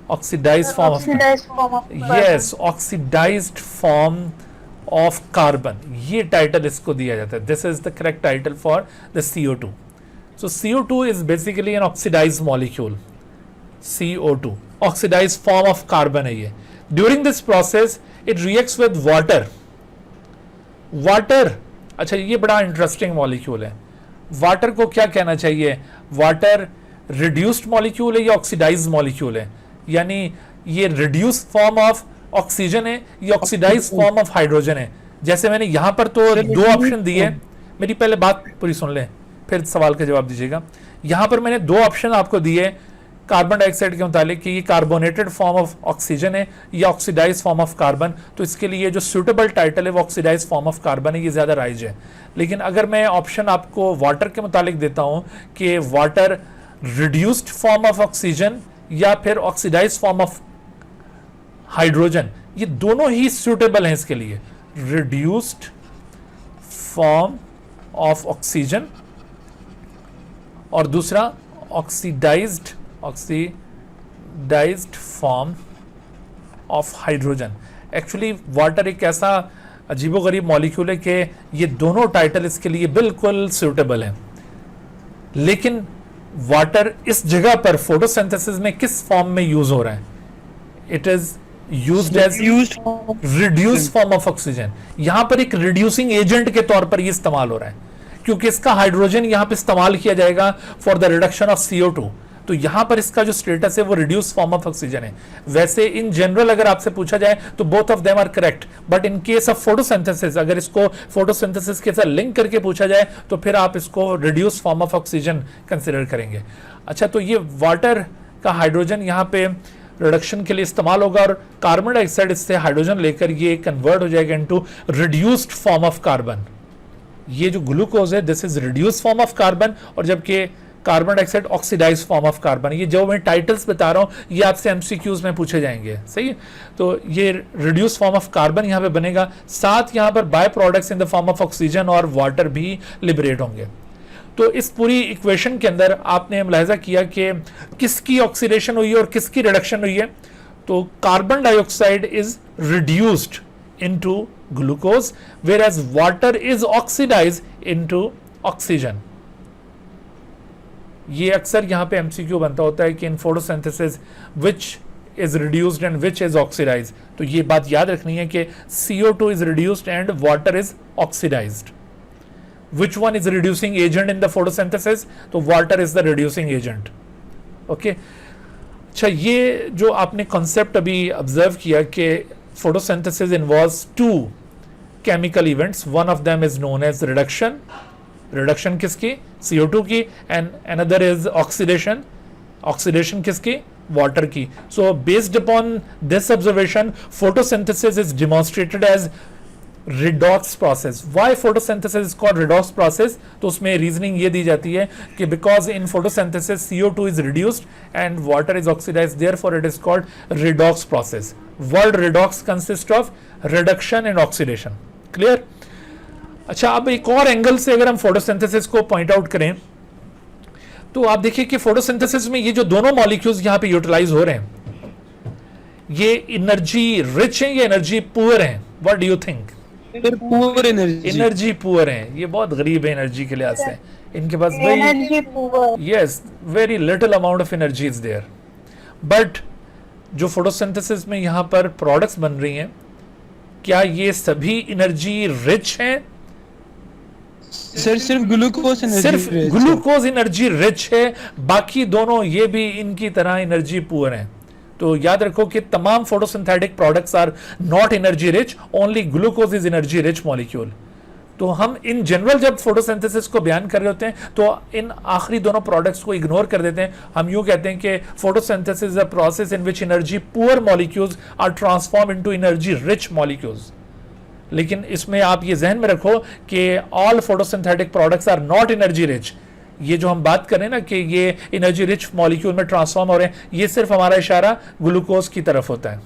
oxidized form of, yes, oxidized form of carbon, ये टाइटल इसको दिया जाता है। This is the correct title for the CO2। So CO2 is basically an oxidized molecule, CO2, oxidized form of carbon है ये। During this process, it reacts with water. Water, अच्छा ये बड़ा इंटरेस्टिंग मॉलिक्यूल है। वाटर को क्या कहना चाहिए? वाटर रिड्यूस्ड मॉलिक्यूल है या ऑक्सीडाइज्ड मॉलिक्यूल है? यानी ये रिड्यूस्ड फॉर्म ऑफ ऑक्सीजन है या ऑक्सीडाइज्ड फॉर्म ऑफ हाइड्रोजन है? जैसे मैंने यहां पर तो दो ऑप्शन दिए, मेरी पहले बात पूरी सुन लें फिर सवाल का जवाब दीजिएगा। यहां पर मैंने दो ऑप्शन आपको दिए कार्बन डाइऑक्साइड के मुतालिक कि ये कार्बोनेटेड फॉर्म ऑफ ऑक्सीजन है या ऑक्सीडाइज्ड फॉर्म ऑफ कार्बन। तो इसके लिए जो सूटेबल टाइटल है वो ऑक्सीडाइज्ड फॉर्म ऑफ कार्बन है, ये ज़्यादा राइज है। लेकिन अगर मैं ऑप्शन आपको वाटर के मुतालिक देता हूं कि water reduced form of oxygen या फिर ऑक्सीडाइज्ड फॉर्म ऑफ हाइड्रोजन, ये दोनों ही सूटेबल हैं इसके लिए। रिड्यूस्ड फॉर्म ऑफ ऑक्सीजन और दूसरा oxidized form of hydrogen. Actually water एक ऐसा अजीबोगरीब मॉलिक्यूल है कि ये दोनों टाइटल इसके लिए बिल्कुल सूटेबल हैं। लेकिन वाटर इस जगह पर फोटोसिंथेसिस में किस फॉर्म में यूज हो रहा है? It is used as reduced form of oxygen. यहां पर एक रिड्यूसिंग एजेंट के तौर पर ये इस्तेमाल हो रहा है, क्योंकि इसका हाइड्रोजन यहां पे इस्तेमाल किया जाएगा for the reduction of CO2। तो यहां पर इसका जो स्टेटस है वो रिड्यूस फॉर्म ऑफ ऑक्सीजन है। वैसे इन जनरल अगर आपसे पूछा जाए तो both of them are correct, but in case of photosynthesis अगर इसको फोटोसिंथेसिस के साथ लिंक करके पूछा जाए तो फिर आप इसको reduce form of oxygen consider करेंगे। अच्छा, तो ये वाटर का हाइड्रोजन यहाँ पे रिडक्शन के लिए इस्तेमाल होगा और कार्बन डाइऑक्साइड इससे हाइड्रोजन लेकर ये कन्वर्ट हो जाएगा into reduced form of carbon. ये जो ग्लूकोज है this is reduced form of carbon, और जबकि carbon dioxide oxidized form of carbon. ये जो मैं टाइटल्स बता रहा हूं ये आपसे MCQs में पूछे जाएंगे, सही है? तो ये रिड्यूस्ड फॉर्म ऑफ कार्बन यहां पे बनेगा, साथ यहां पर by products in the form of oxygen और वाटर भी लिबरेट होंगे। तो इस पूरी इक्वेशन के अंदर आपने मुलाहिजा किया कि किसकी ऑक्सीडेशन हुई है और किसकी रिडक्शन हुई है। तो carbon dioxide is reduced into glucose whereas water is oxidized into oxygen। ये अक्सर यहाँ पे MCQ बनता होता है कि in photosynthesis which is reduced and which is oxidized. तो ये बात याद रखनी है कि CO2 is reduced and water is oxidized. Which one is reducing agent in the photosynthesis? तो water is the reducing agent. Okay. अच्छा, ये जो आपने कॉन्सेप्ट अभी ऑब्जर्व किया कि photosynthesis involves two chemical events. One of them is known as reduction. Reduction किसकी? CO2 की. And another is oxidation. Oxidation किसकी? Water की. So based upon this observation, photosynthesis is demonstrated as redox process. Why photosynthesis is called redox process? तो उसमें reasoning ये दी जाती है कि because in photosynthesis CO2 is reduced and water is oxidized, therefore it is called redox process. Word redox consists of reduction and oxidation. Clear? अच्छा, अब एक और एंगल से अगर हम photosynthesis को पॉइंट आउट करें तो आप देखिए कि फोटोसिंथेसिस में ये जो दोनों मॉलिक्यूल्स यहां पे यूटिलाइज हो रहे हैं, ये एनर्जी रिच हैं या एनर्जी पुअर हैं? What do you think? Poor energy. Energy poor हैं, ये बहुत गरीब है एनर्जी के लिहाज से। इनके पास energy poor, yes, very little amount of energy is there. But जो फोटोसिंथेसिस में यहां पर प्रोडक्ट्स बन रही हैं, क्या ये सभी एनर्जी रिच हैं? सर सिर्फ ग्लूकोज एनर्जी, सिर्फ ग्लूकोज एनर्जी रिच है, बाकी दोनों ये भी इनकी तरह एनर्जी पुअर हैं। तो याद रखो कि तमाम photosynthetic products are not energy rich, only glucose is energy rich molecule. तो हम इन जनरल जब फोटोसिंथेसिस को बयान कर रहे होते हैं तो इन आखिरी दोनों प्रोडक्ट्स को इग्नोर कर देते हैं। हम यूं कहते हैं कि photosynthesis is a process in which energy poor molecules are transform into energy rich molecules. लेकिन इसमें आप ये जहन में रखो कि all photosynthetic products are not energy rich. ये जो हम बात करें ना कि ये एनर्जी रिच मॉलिक्यूल में ट्रांसफॉर्म हो रहे हैं, ये सिर्फ हमारा इशारा ग्लूकोज की तरफ होता है।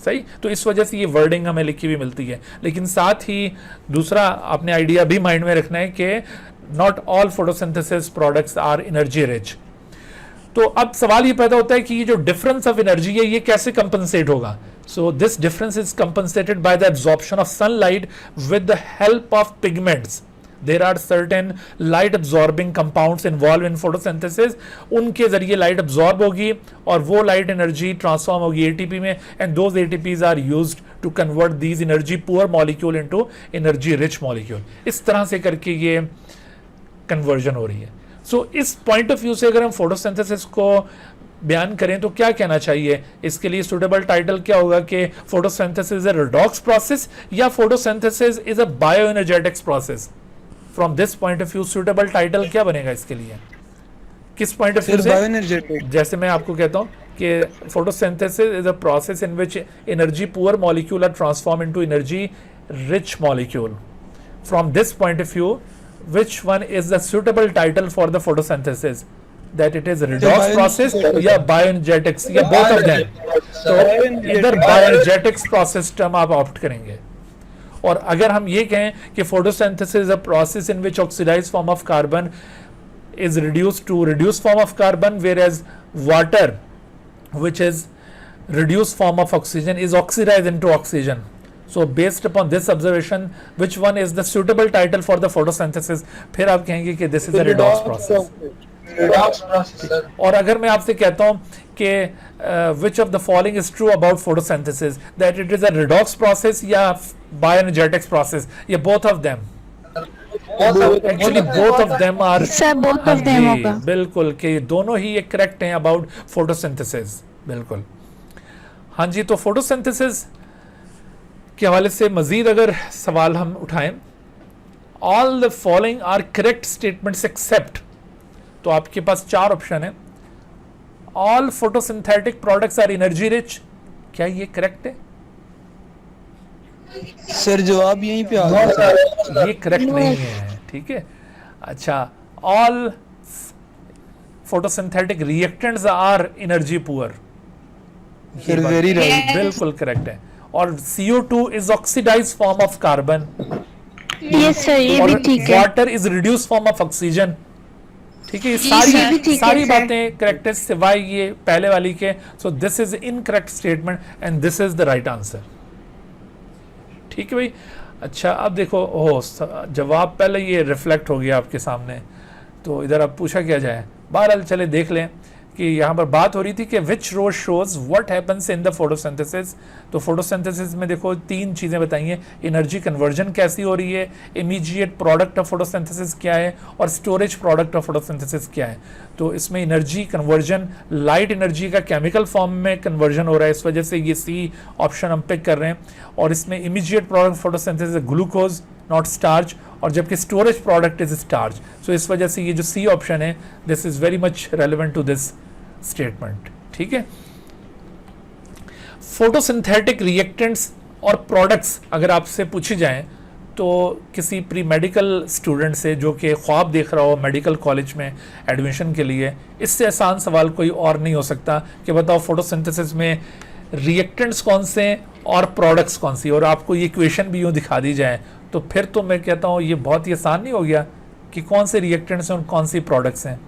सही, तो इस वजह से ये वर्डिंग हमें लिखी हुई मिलती है। लेकिन साथ ही दूसरा आपने आइडिया भी माइंड में रखना है कि not all photosynthesis products are energy rich. तो अब सवाल ये पैदा होता है कि ये जो डिफरेंस ऑफ एनर्जी है ये कैसे कंपनसेट होगा? So this difference is compensated by the absorption of sunlight with the help of pigments. There are certain light absorbing compounds involved in photosynthesis. उनके जरिए light absorb होगी और वो light energy transform होगी ATP में, and those ATPs are used to convert these energy poor molecule into energy rich molecule. इस तरह से करके ये conversion हो रही है। So इस point of view से अगर हम photosynthesis को बयान करें तो क्या कहना चाहिए? इसके लिए सुटेबल टाइटल क्या होगा कि photosynthesis is a redox process या photosynthesis is a bioenergetics process? From this point of view suitable title क्या बनेगा इसके लिए? किस पॉइंट ऑफ व्यू से? बायोएनर्जेटिक। जैसे मैं आपको कहता हूं कि photosynthesis is a process in which energy poor molecule are transform into energy rich molecule. From this point of view which one is the suitable title for the photosynthesis? That it is a redox process या bioenergetics या both of them? तो इधर bioenergetics process term आप opt करेंगे। और अगर हम ये कहें कि photosynthesis is a process in which oxidized form of carbon is reduced to reduced form of carbon, whereas water which is reduced form of oxygen is oxidized into oxygen. So based upon this observation, which one is the suitable title for the photosynthesis? फिर आप कहेंगे कि this is a redox process. redox process, sir. और अगर मैं आपसे कहता हूँ कि which of the following is true about photosynthesis, that it is a redox process या bioenergetics process या both of them? Actually both of them are. Sir both of them हाँ जी, होगा। बिल्कुल, कि दोनों ही ये correct हैं about photosynthesis। बिल्कुल, हाँ जी। तो photosynthesis के हवाले से मजीद अगर सवाल हम उठाएं, all the following are correct statements except, तो आपके पास चार ऑप्शन है। All photosynthetic products are energy rich, क्या ये करेक्ट है? सर जवाब यहीं पे आ गया। ये करेक्ट नहीं है, ठीक है। अच्छा, all photosynthetic reactants are energy poor, sir very right. बिल्कुल करेक्ट है। और CO2 is oxidized form of carbon, yes sir ये और भी ठीक है। water is reduced form of oxygen, ठीक है। ये ये भी ठीक है, सारी सर। बातें करेक्ट है सिवाय ये पहले वाली के। सो this is incorrect statement and this is the right answer, ठीक है भाई। अच्छा, अब देखो, ओह जवाब पहले ये रिफ्लेक्ट हो गया आपके सामने, तो इधर अब पूछा क्या जाए। बहरहाल चले देख लें कि यहाँ पर बात हो रही थी कि which row shows what happens in the photosynthesis. तो फोटोसिंथेसिस में देखो 3 चीज़ें बताई हैं, एनर्जी कन्वर्जन कैसी हो रही है, इमीडिएट प्रोडक्ट ऑफ फोटोसिंथेसिस क्या है, और स्टोरेज प्रोडक्ट ऑफ फोटोसिंथेसिस क्या है। तो इसमें एनर्जी कन्वर्जन, लाइट एनर्जी का केमिकल फॉर्म में कन्वर्जन हो रहा है, इस वजह से ये सी ऑप्शन हम पिक कर रहे हैं। और इसमें immediate product photosynthesis glucose not starch, और जबकि storage product is starch. So इस वजह से ये जो सी ऑप्शन है this is very much relevant to this statement. ठीक है, फोटोसिंथेटिक रिएक्टेंट्स और प्रोडक्ट्स अगर आपसे पूछी जाएं तो किसी प्री मेडिकल स्टूडेंट से जो कि ख्वाब देख रहा हो मेडिकल कॉलेज में एडमिशन के लिए, इससे आसान सवाल कोई और नहीं हो सकता कि बताओ फोटोसिंथेसिस में रिएक्टेंट्स कौन से और प्रोडक्ट्स कौन सी, और आपको ये इक्वेशन भी यूँ दिखा दी जाए तो फिर तो मैं कहता हूँ ये बहुत ही आसान नहीं हो गया कि कौन से रिएक्टेंट्स हैं और कौन सी प्रोडक्ट्स हैं।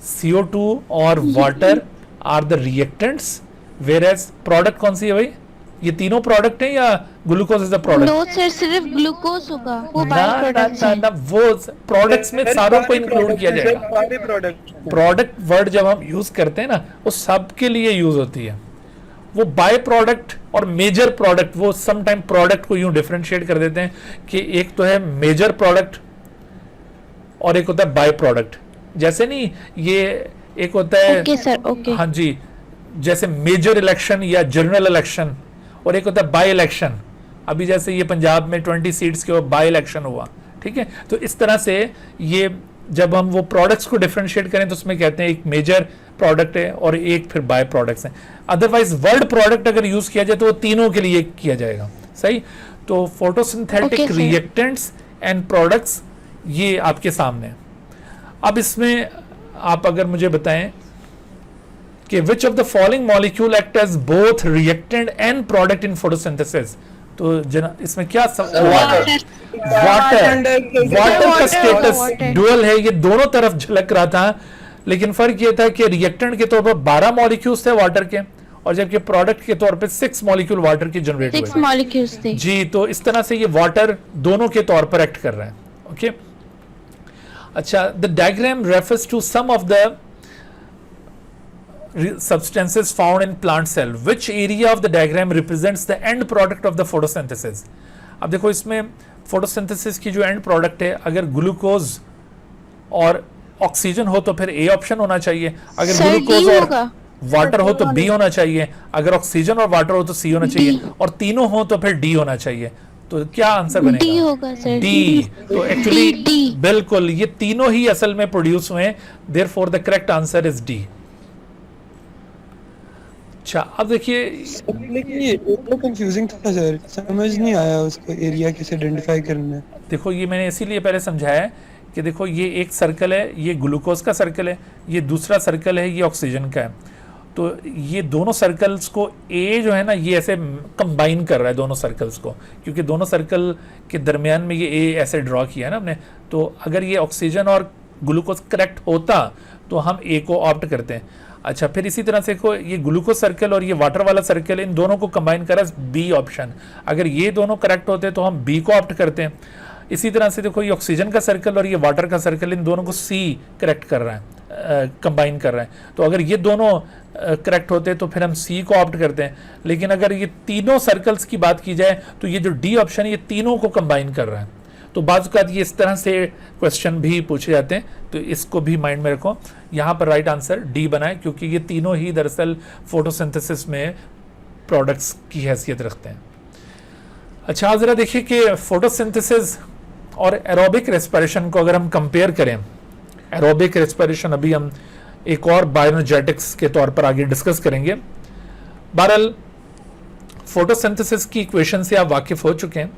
CO2 और water are the reactants, whereas product कौन सी है भाई? ये तीनों प्रोडक्ट हैं या glucose is the product? No sir, सिर्फ ग्लूकोज होगा, वो ना बाय ना प्रोडक्ट्स ना हैं। ना, वो प्रोडक्ट्स में सारों को इंक्लूड किया जाएगा। सारे प्रोडक्ट प्रोडक्ट वर्ड जब हम यूज करते हैं ना वो सब के लिए यूज होती है। वो बाय प्रोडक्ट और मेजर प्रोडक्ट, वो सम टाइम प्रोडक्ट को यूं डिफरेंशिएट कर देते हैं कि एक तो है मेजर प्रोडक्ट और एक होता है बाय प्रोडक्ट। जैसे नहीं, ये एक होता है ओके सर, ओके। हाँ जी, जैसे मेजर इलेक्शन या जनरल इलेक्शन, और एक होता है बाय इलेक्शन। अभी जैसे ये पंजाब में 20 सीट्स के बाय इलेक्शन हुआ, ठीक है। तो इस तरह से ये जब हम वो प्रोडक्ट्स को डिफरेंशिएट करें तो उसमें कहते हैं एक मेजर प्रोडक्ट है और एक फिर बाय प्रोडक्ट्स हैं। अदरवाइज वर्ड प्रोडक्ट अगर यूज किया जाए तो वो तीनों के लिए किया जाएगा, सही। तो photosynthetic Okay, sir. Reactants and products ये आपके सामने। अब इसमें आप अगर मुझे बताएं कि which of the following molecule act as both reactant and product in photosynthesis, तो इसमें क्या वाटर का स्टेटस water. डुअल है, ये दोनों तरफ झलक रहा था, लेकिन फर्क ये था कि रिएक्टेंट के तौर पर 12 मॉलिक्यूल्स थे वाटर के, और जबकि प्रोडक्ट के तौर पे 6 मॉलिक्यूल वाटर की जनरेट 6 हुए मॉलिक्यूल्स थे। जी। तो इस तरह से ये वाटर दोनों के तौर पर एक्ट कर रहा है। ओके, अच्छा, the diagram refers to some of the substances found in plant cell. Which area of the diagram represents the end product of the photosynthesis? अब देखो इसमें फोटोसिंथेसिस की जो एंड प्रोडक्ट है, अगर ग्लूकोज और ऑक्सीजन हो तो फिर ए ऑप्शन होना चाहिए, अगर Sir, ग्लूकोज D और होगा। वाटर हो तो बी होना चाहिए, अगर ऑक्सीजन और वाटर हो तो सी होना चाहिए, और तीनों हो तो फिर डी होना चाहिए। तो क्या आंसर बनेगा? डी होगा सर, डी। तो एक्चुअली D. बिल्कुल ये तीनों ही असल में प्रोड्यूस हुए हैं, therefore the correct answer is D. अच्छा, अब देखिए लेकिन ये इतना कंफ्यूजिंग था सर, समझ नहीं आया उसको एरिया कैसे आइडेंटिफाई करना है। देखो ये मैंने इसीलिए पहले समझाया है कि देखो ये एक सर्कल है, ये ग्लूकोज का सर्कल है, ये दूसरा सर्कल है, ये ऑक्सीजन का है। तो ये दोनों सर्कल्स को ए जो है ना ये ऐसे कंबाइन कर रहा है दोनों सर्कल्स को, क्योंकि दोनों सर्कल के दरमियान में ये ए ऐसे ड्रॉ किया है ना हमने। तो अगर ये ऑक्सीजन और ग्लूकोज करेक्ट होता तो हम ए को ऑप्ट करते हैं। अच्छा, फिर इसी तरह से को ये ग्लूकोज सर्कल और ये वाटर वाला सर्कल, इन दोनों को कंबाइन करा बी ऑप्शन। अगर ये दोनों करेक्ट होते तो हम बी को ऑप्ट करते हैं। इसी तरह से देखो ये ऑक्सीजन का सर्कल और ये वाटर का सर्कल, इन दोनों को सी करेक्ट कर रहा है, कंबाइन कर रहा है। तो अगर ये दोनों करेक्ट होते तो फिर हम सी को ऑप्ट करते हैं। लेकिन अगर ये तीनों सर्कल्स की बात की जाए तो ये जो डी ऑप्शन है ये तीनों को कंबाइन कर रहा है। तो बाज़ औक़ात ये इस तरह से क्वेश्चन भी पूछे जाते हैं, तो इसको भी माइंड में रखो। यहाँ पर राइट आंसर डी बना है, क्योंकि ये तीनों ही दरअसल फोटोसिंथेसिस में प्रोडक्ट्स की हैसियत रखते हैं। अच्छा, ज़रा देखिए कि फोटोसिंथेसिस और एरोबिक रेस्पिरेशन को अगर हम कंपेयर करें, एरोबिक रेस्पिरेशन अभी हम एक और बायोएनर्जेटिक्स के तौर पर आगे डिस्कस करेंगे। बहरहाल फोटोसिंथेसिस की इक्वेशन से आप वाकिफ हो चुके हैं।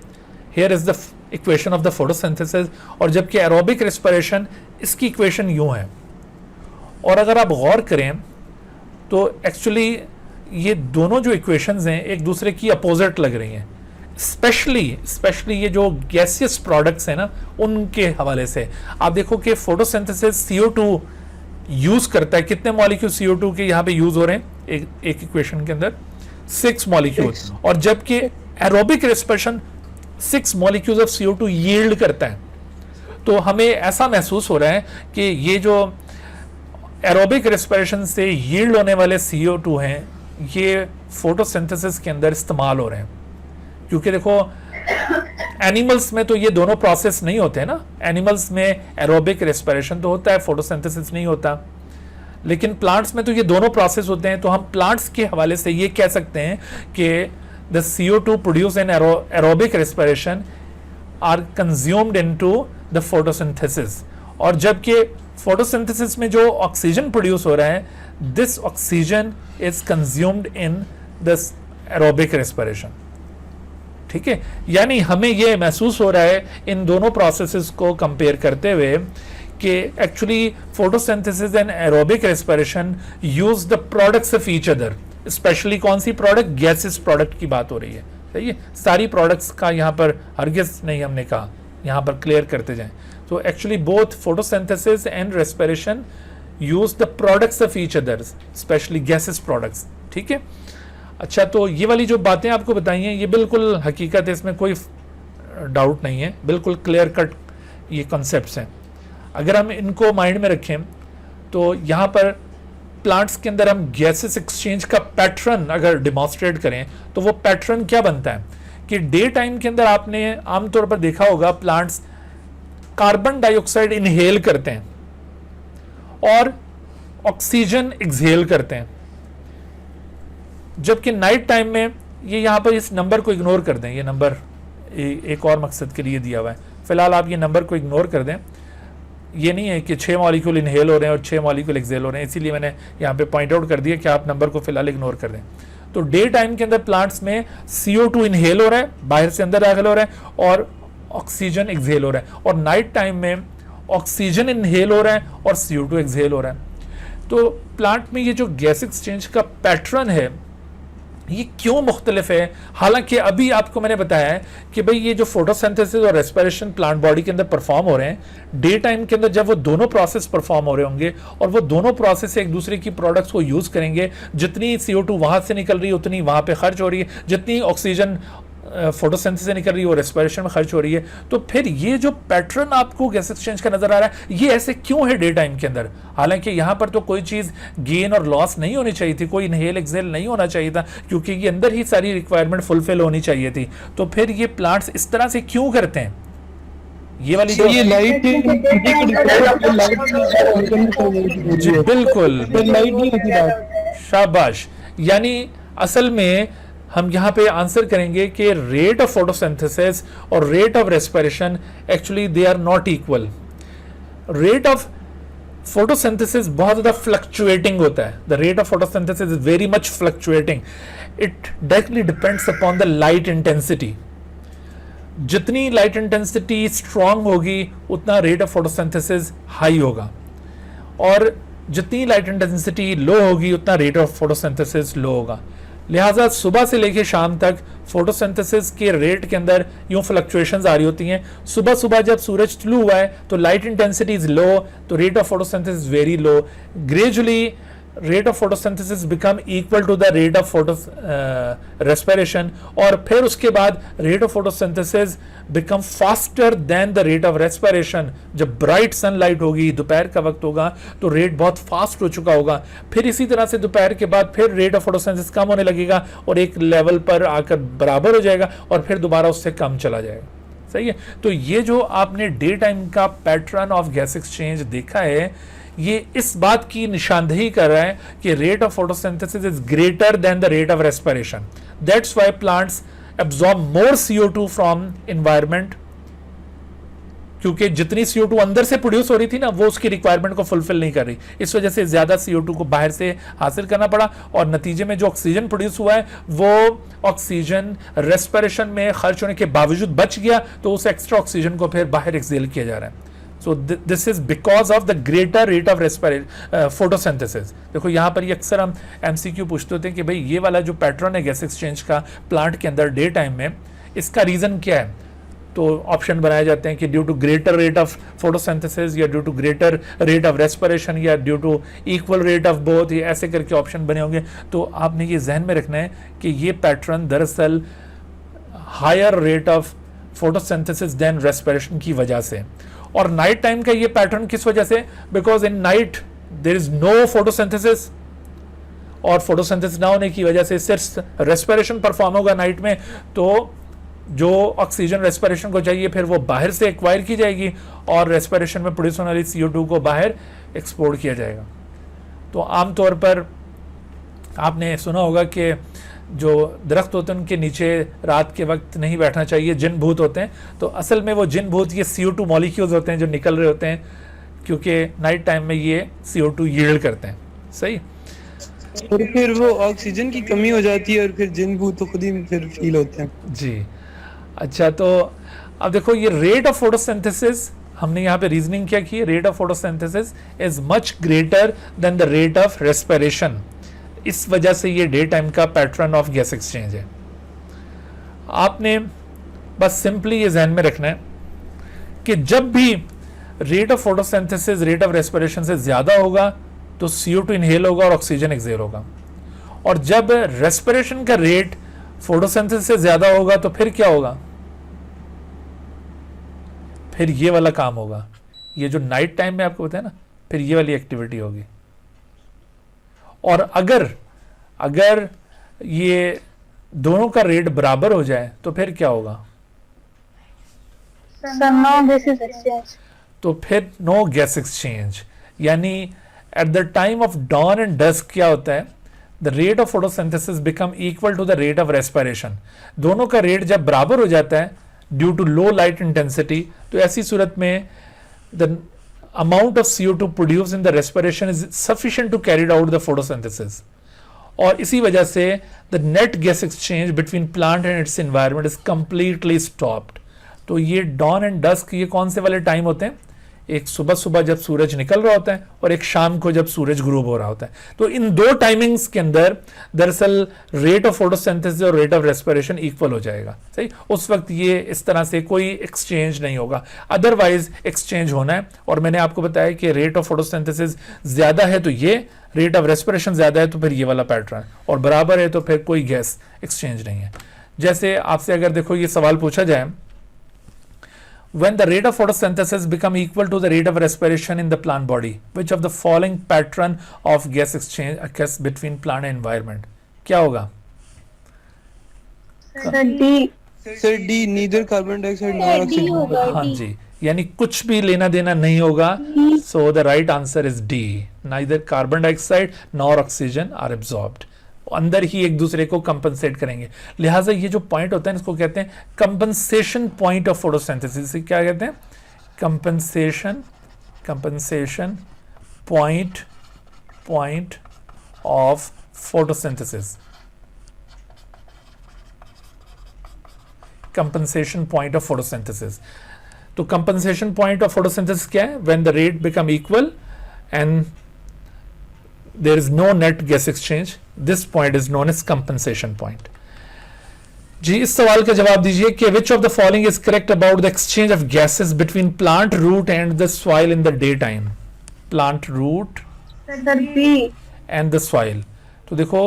Here is the equation of the photosynthesis, और जबकि एरोबिक रेस्पिरेशन इसकी इक्वेशन यूं है। और अगर आप गौर करें तो एक्चुअली ये दोनों जो इक्वेशंस हैं एक दूसरे की अपोजिट लग रही हैं, स्पेशली ये जो गैसियस प्रोडक्ट्स हैं ना उनके हवाले से। आप देखो कि फोटोसिंथेसिस CO2 यूज करता है, कितने मॉलिक्यूल CO2 के यहाँ पे यूज हो रहे हैं एक इक्वेशन के अंदर? 6 मॉलिक्यूल। और जबकि aerobic respiration 6 molecules of CO2 yield करता है। तो हमें ऐसा महसूस हो रहा है कि ये जो एरोबिक रेस्पिरेशन से यील्ड होने वाले CO2 हैं, ये फोटोसिंथेसिस के अंदर इस्तेमाल हो रहे हैं। क्योंकि देखो एनिमल्स में तो ये दोनों प्रोसेस नहीं होते हैं ना, एनिमल्स में एरोबिक रेस्पिरेशन तो होता है, फोटोसिंथेसिस नहीं होता, लेकिन प्लांट्स में तो ये दोनों प्रोसेस होते हैं। तो हम प्लांट्स के हवाले से ये कह सकते हैं कि the CO2 produce in aerobic respiration are consumed into the photosynthesis, और जबकि फोटोसिंथेसिस में जो ऑक्सीजन प्रोड्यूस हो रहा है, this oxygen is consumed in the aerobic respiration. ठीक है, यानी हमें ये महसूस हो रहा है इन दोनों प्रोसेसेस को कंपेयर करते हुए कि actually photosynthesis and aerobic respiration use the products of each other. Specially कौन सी प्रोडक्ट? गैसेस प्रोडक्ट की बात हो रही है। सही है, सारी प्रोडक्ट्स का यहाँ पर हरगिज नहीं हमने कहा, यहाँ पर क्लियर करते जाएं। तो actually both photosynthesis and respiration use the products of each other, specially gases products. ठीक है, अच्छा, तो ये वाली जो बातें आपको बताई हैं ये बिल्कुल हकीकत है, इसमें कोई डाउट नहीं है, बिल्कुल क्लियर कट ये कॉन्सेप्ट्स हैं। अगर हम इनको माइंड में रखें तो यहाँ पर प्लांट्स के अंदर हम गैसेस एक्सचेंज का पैटर्न अगर डिमॉन्स्ट्रेट करें तो वो पैटर्न क्या बनता है कि डे टाइम के अंदर आपने आमतौर पर देखा होगा प्लांट्स कार्बन डाइऑक्साइड इनहेल करते हैं और ऑक्सीजन एक्सहेल करते हैं, जबकि नाइट टाइम में ये यहाँ पर इस नंबर को इग्नोर कर दें, ये नंबर एक और मकसद के लिए दिया हुआ है, फिलहाल आप ये नंबर को इग्नोर कर दें। ये नहीं है कि 6 मॉलिक्यूल इनहेल हो रहे हैं और 6 मॉलिक्यूल एक्सहेल हो रहे हैं, इसीलिए मैंने यहाँ पे पॉइंट आउट कर दिया कि आप नंबर को फिलहाल इग्नोर कर दें। तो डे टाइम के अंदर प्लांट्स में CO2 इनहेल हो रहा है, बाहर से अंदर दाखिल हो रहा है, और ऑक्सीजन एक्सहेल हो रहा है, और नाइट टाइम में ऑक्सीजन इनहेल हो रहा है और CO2 एक्सहेल हो रहा है। तो प्लांट में ये जो गैस एक्सचेंज का पैटर्न है ये क्यों मुख्तलिफ है? हालांकि अभी आपको मैंने बताया है कि भाई ये जो फोटोसिंथेसिस और रेस्पिरेशन प्लांट बॉडी के अंदर परफॉर्म हो रहे हैं, डे टाइम के अंदर जब वो दोनों प्रोसेस परफॉर्म हो रहे होंगे और वो दोनों प्रोसेस एक दूसरे की प्रोडक्ट्स को यूज करेंगे, जितनी CO2 वहां से निकल रही है उतनी वहां पे खर्च हो रही है, जितनी ऑक्सीजन फोटोसिंथेसिस से निकल रही है वो रेस्पिरेशन में खर्च हो रही है। तो फिर ये जो पैटर्न आपको गैस एक्सचेंज का नजर आ रहा है ये ऐसे क्यों है डे टाइम के अंदर? हालांकि यहाँ पर तो कोई चीज गेन और लॉस नहीं होनी चाहिए थी, कोई इनहेल एक्सहेल नहीं होना चाहिए था, क्योंकि ये अंदर ही सारी रिक्वायरमेंट फुलफिल होनी चाहिए थी। तो फिर ये प्लांट्स इस तरह से क्यों करते हैं? ये वाली जो ये लाइट जी बिल्कुल, लाइट नहीं होती रात। शाबाश। यानी असल में हम यहाँ पे आंसर करेंगे कि रेट ऑफ फोटोसिंथेसिस और rate of respiration actually they are not equal. Rate of photosynthesis बहुत ज़्यादा फ्लक्चुएटिंग होता है, the rate of photosynthesis is very much fluctuating, it directly depends upon the light intensity. जितनी light intensity strong होगी उतना rate of photosynthesis high होगा, और जितनी लाइट इंटेंसिटी लो होगी उतना रेट ऑफ फोटोसिंथेसिस लो होगा। लिहाजा सुबह से लेकर शाम तक फोटोसिंथेसिस के रेट के अंदर यूं फ्लक्चुएशंस आ रही होती हैं। सुबह सुबह जब सूरज तुलू हुआ है तो लाइट इंटेंसिटी इज लो, तो rate of photosynthesis very low. Gradually rate of photosynthesis become equal to the rate of respiration, और फिर उसके बाद rate of photosynthesis become faster than the rate of respiration। जब bright sunlight होगी, दोपहर का वक्त होगा, तो रेट बहुत फास्ट हो चुका होगा। फिर इसी तरह से दोपहर के बाद फिर रेट ऑफ फोटोसिंथेसिस कम होने लगेगा और एक लेवल पर आकर बराबर हो जाएगा और फिर दोबारा उससे कम चला जाएगा। सही है, तो ये जो आपने डे टाइम का पैटर्न ऑफ गैस एक्सचेंज देखा है, ये इस बात की निशानदेही कर रहा है कि rate of photosynthesis is greater than the rate of respiration. That's why plants absorb more CO2 from environment, क्योंकि जितनी CO2 अंदर से प्रोड्यूस हो रही थी ना वो उसकी रिक्वायरमेंट को फुलफिल नहीं कर रही, इस वजह से ज्यादा CO2 को बाहर से हासिल करना पड़ा, और नतीजे में जो ऑक्सीजन प्रोड्यूस हुआ है वो ऑक्सीजन रेस्पिरेशन में खर्च होने के बावजूद बच गया, तो उस एक्स्ट्रा ऑक्सीजन को फिर बाहर एक्सहेल किया जा रहा है। So this is because of the greater rate of photosynthesis। देखो यहाँ पर ये अक्सर हम MCQ पूछते होते हैं कि भाई ये वाला जो पैटर्न है गैस एक्सचेंज का प्लांट के अंदर डे टाइम में, इसका रीजन क्या है? तो ऑप्शन बनाए जाते हैं कि due to greater rate of photosynthesis, या due to greater rate of respiration, या due to equal rate of both, ये ऐसे करके ऑप्शन बने होंगे। तो आपने ये जहन में रखना है कि ये पैटर्न दरअसल higher rate of photosynthesis than respiration की वजह से। और नाइट टाइम का ये पैटर्न किस वजह से? Because in night there is no photosynthesis, और फोटोसिंथेसिस ना होने की वजह से सिर्फ रेस्पिरेशन परफॉर्म होगा नाइट में, तो जो ऑक्सीजन रेस्पिरेशन को चाहिए फिर वो बाहर से एक्वायर की जाएगी और रेस्पिरेशन में प्रोड्यूस होने वाली CO2 को बाहर एक्सपोर्ट किया जाएगा। तो आमतौर पर आपने सुना होगा कि जो दरख्त होते हैं उनके नीचे रात के वक्त नहीं बैठना चाहिए, जिन भूत होते हैं। तो असल में वो जिन भूत ये CO2 मॉलिक्यूल्स होते हैं जो निकल रहे होते हैं, क्योंकि नाइट टाइम में ये CO2 यील्ड करते हैं। सही। और फिर वो ऑक्सीजन की कमी हो जाती है और फिर जिन भूत तो खुद ही फिर फील होते हैं। जी अच्छा, तो अब देखो ये रेट ऑफ फोटोसिंथेसिस, हमने यहाँ पे रीजनिंग क्या की, rate of photosynthesis is much greater than the rate of respiration. इस वजह से ये डे टाइम का पैटर्न ऑफ गैस एक्सचेंज है। आपने बस सिंपली ये जहन में रखना है कि जब भी rate of photosynthesis rate of respiration से ज्यादा होगा तो CO2 इनहेल होगा और ऑक्सीजन एक्सहेल होगा, और जब रेस्पिरेशन का रेट फोटोसिंथेसिस से ज्यादा होगा तो फिर क्या होगा, फिर ये वाला काम होगा। ये जो नाइट टाइम में आपको बताया ना, फिर ये वाली एक्टिविटी होगी। और अगर ये दोनों का रेट बराबर हो जाए तो फिर क्या होगा, तो फिर नो गैस एक्सचेंज। यानी at the time of dawn and dusk क्या होता है, the rate of photosynthesis become equal to the rate of respiration. दोनों का रेट जब बराबर हो जाता है due to low light intensity, तो ऐसी सूरत में the amount of CO2 produced in the respiration is sufficient to carry out the photosynthesis, और इसी वजह से the net gas exchange between plant and its environment is completely stopped। तो ये dawn and dusk ये कौन से वाले टाइम होते हैं, एक सुबह सुबह जब सूरज निकल रहा होता है और एक शाम को जब सूरज ग्रूब हो रहा होता है। तो इन दो टाइमिंग्स के अंदर दरअसल रेट ऑफ फोटोसिंथेसिस और रेट ऑफ रेस्पिरेशन इक्वल हो जाएगा। सही, उस वक्त ये इस तरह से कोई एक्सचेंज नहीं होगा, अदरवाइज एक्सचेंज होना है। और मैंने आपको बताया कि रेट ऑफ फोटोसिंथेसिस ज्यादा है तो ये, रेट ऑफ रेस्पिरेशन ज्यादा है तो फिर ये वाला पैटर्न, और बराबर है तो फिर कोई गैस एक्सचेंज नहीं है। जैसे आपसे अगर देखो ये सवाल पूछा जाए, when the rate of photosynthesis become equal to the rate of respiration in the plant body, which of the following pattern of gas exchange occurs between plant and environment? क्या होगा? Sir D, neither carbon dioxide nor oxygen. हाँ जी, यानी कुछ भी लेना देना नहीं होगा। So the right answer is D. Neither carbon dioxide nor oxygen are absorbed. अंदर ही एक दूसरे को कंपनसेट करेंगे। लिहाजा ये जो पॉइंट होता है इसको कहते हैं कंपनसेशन पॉइंट ऑफ फोटोसिंथेसिस। क्या कहते हैं? Compensation point of photosynthesis. Compensation point of photosynthesis. तो कंपनसेशन पॉइंट ऑफ फोटोसिंथेसिस क्या है? When the rate become equal and there is no net gas exchange, this point is known as compensation point। जी, इस सवाल का जवाब दीजिए कि which of the following is correct about the exchange of gases between plant root and the soil in the daytime? Plant root and the soil। तो देखो,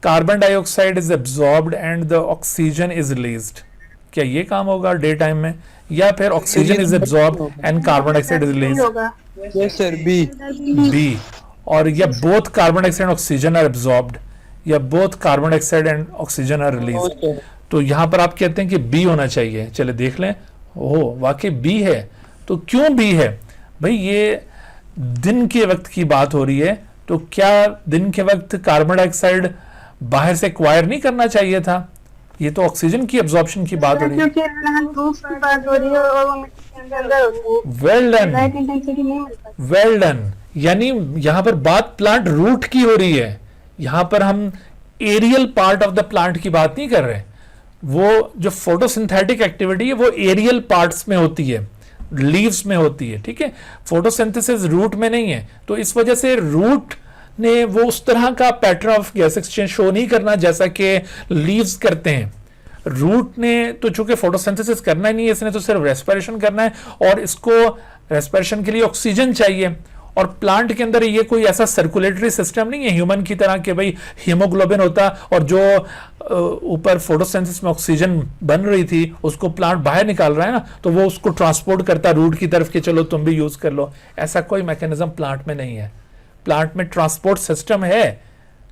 carbon dioxide is absorbed and the oxygen is released। क्या ये काम होगा day time में, या फिर oxygen is absorbed and carbon dioxide is released? Yes sir, B. और या both carbon dioxide and oxygen are absorbed, या both carbon dioxide and oxygen are release. तो यहां पर आप कहते हैं कि बी होना चाहिए। चले देख लें, ओह वाकई बी है। तो क्यों बी है भाई? ये दिन के वक्त की बात हो रही है, तो क्या दिन के वक्त कार्बन डाइऑक्साइड बाहर से एक्वायर नहीं करना चाहिए था? ये तो ऑक्सीजन की एब्जॉर्प्शन की बात हो रही है। Well done. यानी यहां पर बात प्लांट रूट की हो रही है, यहां पर हम aerial part of the plant की बात नहीं कर रहे। वो जो फोटोसिंथेटिक एक्टिविटी है वो एरियल पार्ट्स में होती है, लीव्स में होती है, ठीक है। फोटोसिंथेसिस रूट में नहीं है, तो इस वजह से रूट ने वो उस तरह का pattern of gas exchange show नहीं करना जैसा कि लीव्स करते हैं। रूट ने तो चूंकि फोटोसिंथेसिस करना ही नहीं है, इसने तो सिर्फ रेस्पिरेशन करना है, और इसको रेस्पिरेशन के लिए ऑक्सीजन चाहिए। और प्लांट के अंदर ये कोई ऐसा सर्कुलेटरी सिस्टम नहीं है ह्यूमन की तरह कि भाई हीमोग्लोबिन होता और जो ऊपर फोटोसिंथेसिस में ऑक्सीजन बन रही थी उसको प्लांट बाहर निकाल रहा है ना, तो वो उसको ट्रांसपोर्ट करता रूट की तरफ कि चलो तुम भी यूज कर लो। ऐसा कोई मैकेनिज्म प्लांट में नहीं है। प्लांट में ट्रांसपोर्ट सिस्टम है,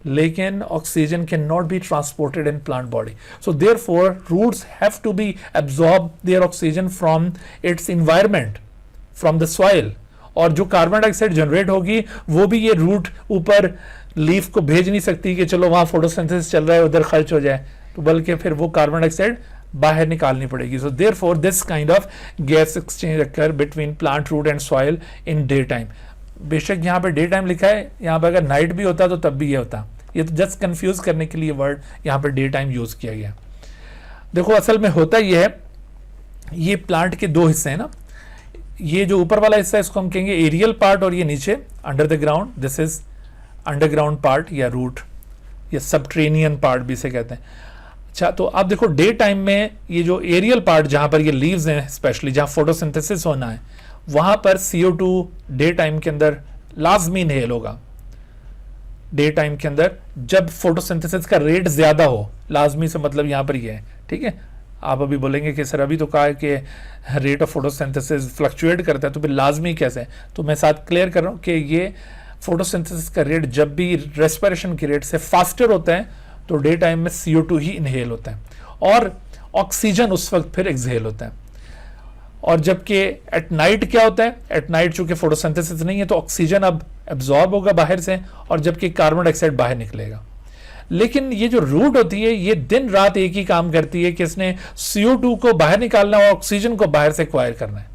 लेकिन oxygen can not be transported in plant body. So therefore roots have to be absorb their oxygen from its environment, from the soil. और जो कार्बन डाइऑक्साइड जनरेट होगी वो भी ये रूट ऊपर लीफ को भेज नहीं सकती कि चलो वहां फोटोसिंथेसिस चल रहा है उधर खर्च हो जाए, तो बल्कि फिर वो कार्बन डाइऑक्साइड बाहर निकालनी पड़ेगी. So therefore this kind of gas exchange occur between plant root and soil in day time. बेशक यहाँ पे डे टाइम लिखा है, यहाँ पे अगर नाइट भी होता तो तब भी ये होता. ये तो जस्ट कंफ्यूज करने के लिए वर्ड यहाँ पे डे टाइम यूज किया गया. देखो असल में होता ये है, ये प्लांट के दो हिस्से हैं ना. ये जो ऊपर वाला हिस्सा है इसको हम कहेंगे एरियल पार्ट, और ये नीचे under the ground, this is underground part या रूट या सबट्रेनियन पार्ट भी इसे कहते हैं. अच्छा, तो आप देखो डे टाइम में ये जो एरियल पार्ट जहां पर ये लीव्स हैं, स्पेशली जहां फोटोसिंथेसिस होना है, वहां पर CO2 डे टाइम के अंदर लाजमी इनहेल होगा. डे टाइम के अंदर जब फोटोसिंथेसिस का रेट ज्यादा हो, लाजमी से मतलब यहां पर ये है, ठीक है. आप अभी बोलेंगे कि सर अभी तो कहा है कि रेट ऑफ फोटोसिंथेसिस फ्लक्चुएट करता है, तो फिर लाजमी कैसे है? तो मैं साथ क्लियर कर रहा हूं कि ये फोटोसिंथेसिस का रेट जब भी रेस्पिरेशन के रेट से फास्टर होता है तो डे टाइम में CO2 ही इनहेल होता है और ऑक्सीजन उस वक्त फिर एक्सहेल होता है. और जबकि एट नाइट क्या होता है, एट नाइट चूंकि फोटोसिंथेसिस नहीं है तो ऑक्सीजन अब एब्जॉर्ब होगा बाहर से, और जबकि कार्बन डाइऑक्साइड बाहर निकलेगा. लेकिन ये जो रूट होती है ये दिन रात एक ही काम करती है कि इसने CO2 को बाहर निकालना और ऑक्सीजन को बाहर से एक्वायर करना है.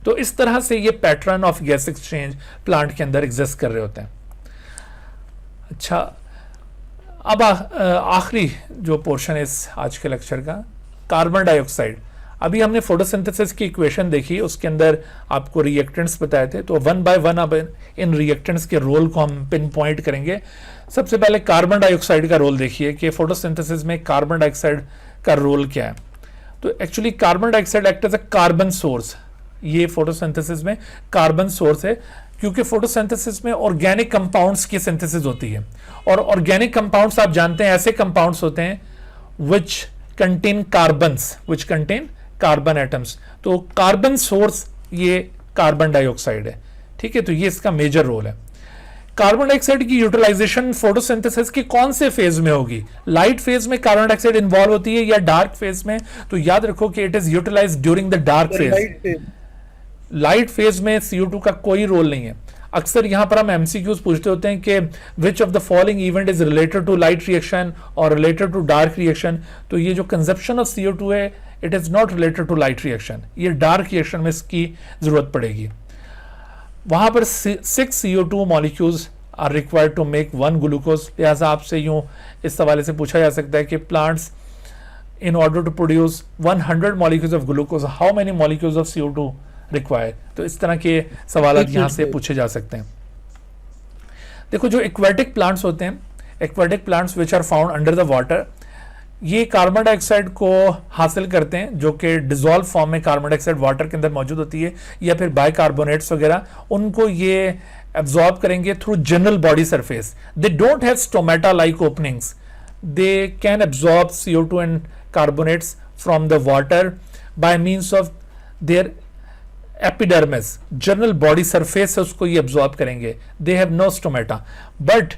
तो इस तरह से ये pattern of gas exchange plant के अंदर एग्जिस्ट कर रहे होते हैं. अच्छा, अब आखिरी जो पोर्शन है इस आज के लेक्चर का, कार्बन डाइऑक्साइड. अभी हमने फोटोसिंथेसिस की इक्वेशन देखी, उसके अंदर आपको रिएक्टेंट्स बताए थे, तो वन बाय वन अब इन रिएक्टेंट्स के रोल को हम पिन पॉइंट करेंगे. सबसे पहले कार्बन डाइऑक्साइड का रोल देखिए कि फोटोसिंथेसिस में कार्बन डाइऑक्साइड का रोल क्या है. तो actually carbon dioxide act as a carbon source. ये फोटोसिंथेसिस में कार्बन सोर्स है, क्योंकि फोटोसिंथेसिस में ऑर्गेनिक कंपाउंड्स की सिंथेसिस होती है, और ऑर्गेनिक कंपाउंड्स आप जानते हैं ऐसे कंपाउंड्स होते हैं which contain कार्बन एटम्स. तो कार्बन सोर्स ये कार्बन डाइऑक्साइड है, ठीक है. तो ये इसका मेजर रोल है. कार्बन डाइऑक्साइड की यूटिलाइजेशन फोटोसिंथेसिस के कौन से फेज में होगी? लाइट फेज में कार्बन डाइऑक्साइड इन्वॉल्व होती है या डार्क फेज में? तो याद रखो कि it is utilized during the dark phase. Light phase में CO2 का कोई रोल नहीं है. अक्सर यहां पर हम MCQs पूछते होते हैं कि which of the following event is related to light reaction और रिलेटेड टू डार्क रिएक्शन. तो ये जो कंजप्शन ऑफ CO2 है, it is not related to light reaction, ये डार्क रिएक्शन में इसकी जरूरत पड़ेगी. वहां पर 6 CO2 molecules are required to make 1 glucose. लिहाजा आपसे यूं इस हवाले से पूछा जा सकता है कि plants in order to produce 100 molecules of glucose, how many molecules of CO2 required? तो इस तरह के सवाल यहाँ से पूछे जा सकते हैं. देखो जो एक्वेटिक प्लांट्स होते हैं, aquatic plants which are found under the water, ये कार्बन डाइऑक्साइड को हासिल करते हैं जो कि डिजोल्व फॉर्म में कार्बन डाइऑक्साइड वाटर के अंदर मौजूद होती है, या फिर बाइकार्बोनेट्स वगैरह, उनको ये एब्जॉर्ब करेंगे through general body surface. They don't have stomata like openings. They can absorb CO2 and carbonates from the water by means of their epidermis. General body surface से उसको ये absorb करेंगे. They have no stomata. But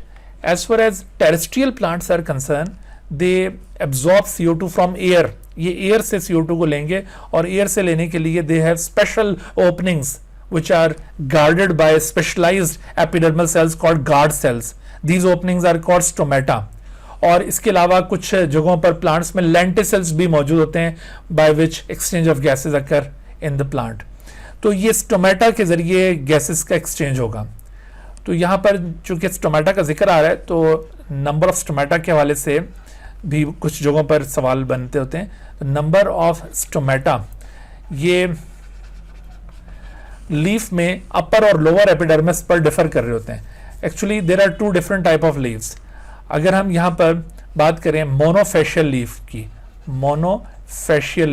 as far as terrestrial plants are concerned, they absorb CO2 from air. ये air से CO2 को लेंगे, और air से लेने के लिए they have special openings which are guarded by specialized epidermal cells called guard cells. These openings are called stomata. और इसके अलावा कुछ जगहों पर प्लांट्स में लेंटिसल्स भी मौजूद होते हैं by which exchange of gases occur in the plant. तो ये स्टोमेटा के जरिए गैसेस का एक्सचेंज होगा. तो यहाँ पर चूंकि स्टोमेटा का जिक्र आ रहा है तो नंबर ऑफ स्टोमेटा के हवाले से भी कुछ जगहों पर सवाल बनते होते हैं. नंबर ऑफ स्टोमेटा ये लीफ में अपर और लोअर एपिडर्मिस पर डिफर कर रहे होते हैं. Actually there are 2 different type of leaves. अगर हम यहाँ पर बात करें मोनोफेशियल लीफ की, मोनोफेशियल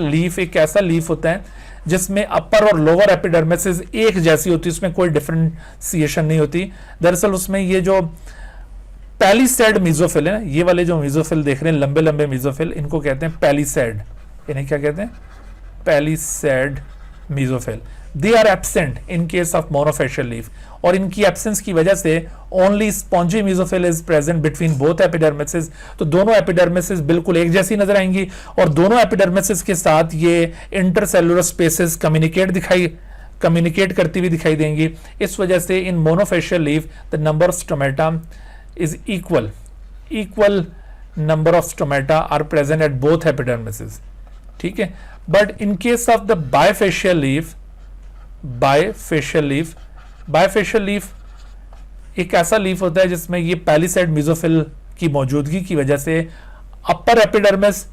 लीफ एक ऐसा लीफ होता है जिसमें अपर और लोअर एपिडर्मिस एक जैसी होती है, उसमें कोई डिफरेंशिएशन नहीं होती. दरअसल उसमें ये जो पैलिसेड मीजोफिल है, ये वाले जो मीजोफिल देख रहे हैं, लंबे लंबे मीजोफिल, इनको कहते हैं पैलिसेड. इन्हें क्या कहते हैं? Palisade mesophyll, they are absent in case of monofacial leaf, और इनकी एब्सेंस की वजह से only spongy mesophyll is present between both epidermises. तो दोनों एपिडर्मिसेस बिल्कुल एक जैसी नजर आएंगी, और दोनों एपिडर्मिसेस के साथ ये इंटरसेलुलर स्पेसेस कम्युनिकेट करती हुई दिखाई देंगी। इस वजह से in monofacial leaf the number of stomata is equal number of stomata are present at both epidermises, ठीक है। but in case of the bifacial leaf एक ऐसा लीफ होता है जिसमें ये पैलिसेड मेसोफिल की मौजूदगी की वजह से अपर एपिडर्मिस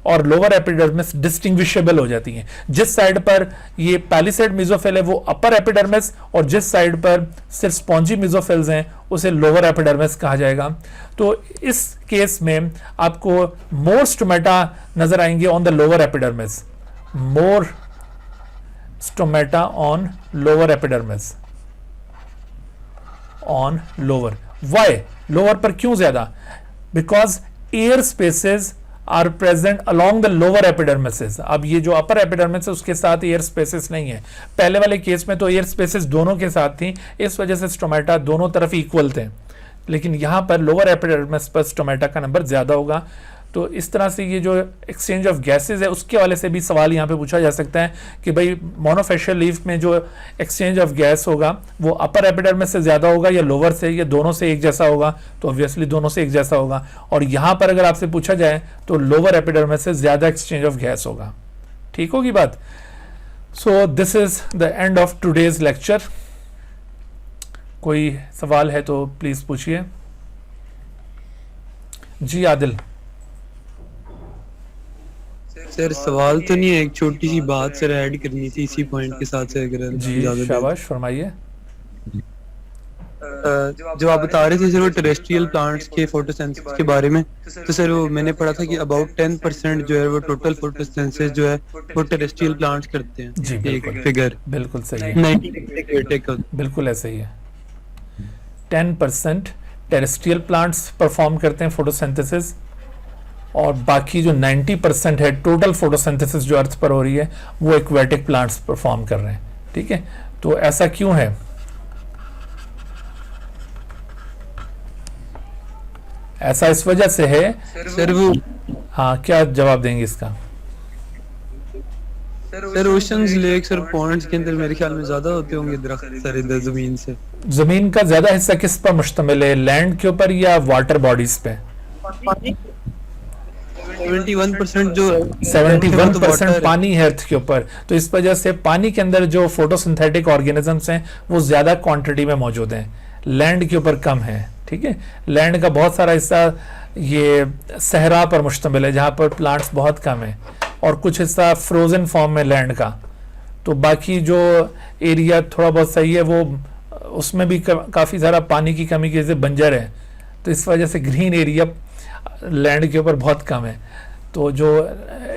और लोअर एपिडर्मिस डिस्टिंग्विशेबल हो जाती हैं। जिस साइड पर ये पैलिसेड मेसोफिल है वो अपर एपिडर्मिस, और जिस साइड पर सिर्फ स्पॉन्जी मेसोफिल्स हैं उसे लोअर एपिडर्मिस कहा जाएगा। तो इस केस में आपको मोर स्टोमेटा नजर आएंगे on the lower epidermis, more stomata on lower epidermis, on lower. Why lower पर क्यों ज्यादा? Because air spaces are present along the lower epidermises. अब ये जो अपर एपिडर्मिस है उसके साथ एयर स्पेसेस नहीं है। पहले वाले केस में तो एयर स्पेसेस दोनों के साथ थी, इस वजह से स्टोमेटा दोनों तरफ इक्वल थे, लेकिन यहां पर लोअर एपिडर्मिस पर स्टोमेटा का नंबर ज्यादा होगा। तो इस तरह से ये जो एक्सचेंज ऑफ गैसेज है उसके वाले से भी सवाल यहाँ पे पूछा जा सकता है कि भाई मोनोफेशियल लीफ में जो एक्सचेंज ऑफ गैस होगा वो अपर एपिडर्मिस से ज्यादा होगा या लोअर से, या दोनों से एक जैसा होगा? तो ऑब्वियसली दोनों से एक जैसा होगा, और यहाँ पर अगर आपसे पूछा जाए तो लोअर एपिडर्मिस से ज्यादा एक्सचेंज ऑफ गैस होगा। ठीक होगी बात? सो this is the end of today's lecture. कोई सवाल है तो प्लीज पूछिए। जी आदिल। सर सवाल तो नहीं है, एक छोटी सी बात सर ऐड करनी थी इसी पॉइंट के साथ से, अगर जी शाबाश फरमाइए। जो आप बता रहे थे सर वो टेरेस्ट्रियल प्लांट्स के फोटोसिंथेसिस के बारे में, तो सर वो मैंने पढ़ा था कि अबाउट 10% जो है वो टोटल फोटोसिंथेसिस जो है वो टेरेस्ट्रियल प्लांट्स करते हैं। जी एक फिगर बिल्कुल सही है, 90 बिल्कुल ऐसे ही है। 10% टेरेस्ट्रियल प्लांट्स परफॉर्म करते हैं फोटोसिंथेसिस, और बाकी जो 90% है टोटल फोटोसिंथेसिस जो अर्थ पर हो रही है वो एक्वेटिक प्लांट्स परफॉर्म कर रहे हैं। ठीक है, तो ऐसा क्यों है? ऐसा इस वजह से है सर वो, हाँ क्या जवाब देंगे इसका? सर ओशंस, लेक्स और पॉन्ड्स के अंदर मेरे ख्याल में ज्यादा होते होंगे दरख्त सर इधर जमीन से। जमीन का ज्यादा हिस्सा किस पर मुश्तमिल है, लैंड के ऊपर या वाटर बॉडीज पे? 71% जो 71% पानी है अर्थ के ऊपर, तो इस वजह से पानी के अंदर जो फोटोसिंथेटिक ऑर्गेनिजम्स हैं वो ज्यादा क्वांटिटी में मौजूद हैं, लैंड के ऊपर कम है। ठीक है, लैंड का बहुत सारा हिस्सा ये सहरा पर मुश्तमिल है जहां पर प्लांट्स बहुत कम है, और कुछ हिस्सा फ्रोजन फॉर्म में लैंड का। तो बाकी जो एरिया थोड़ा बहुत सही है वो उसमें भी काफी सारा पानी की कमी की वजह से बंजर है, तो इस वजह से ग्रीन एरिया लैंड के ऊपर बहुत कम है। तो जो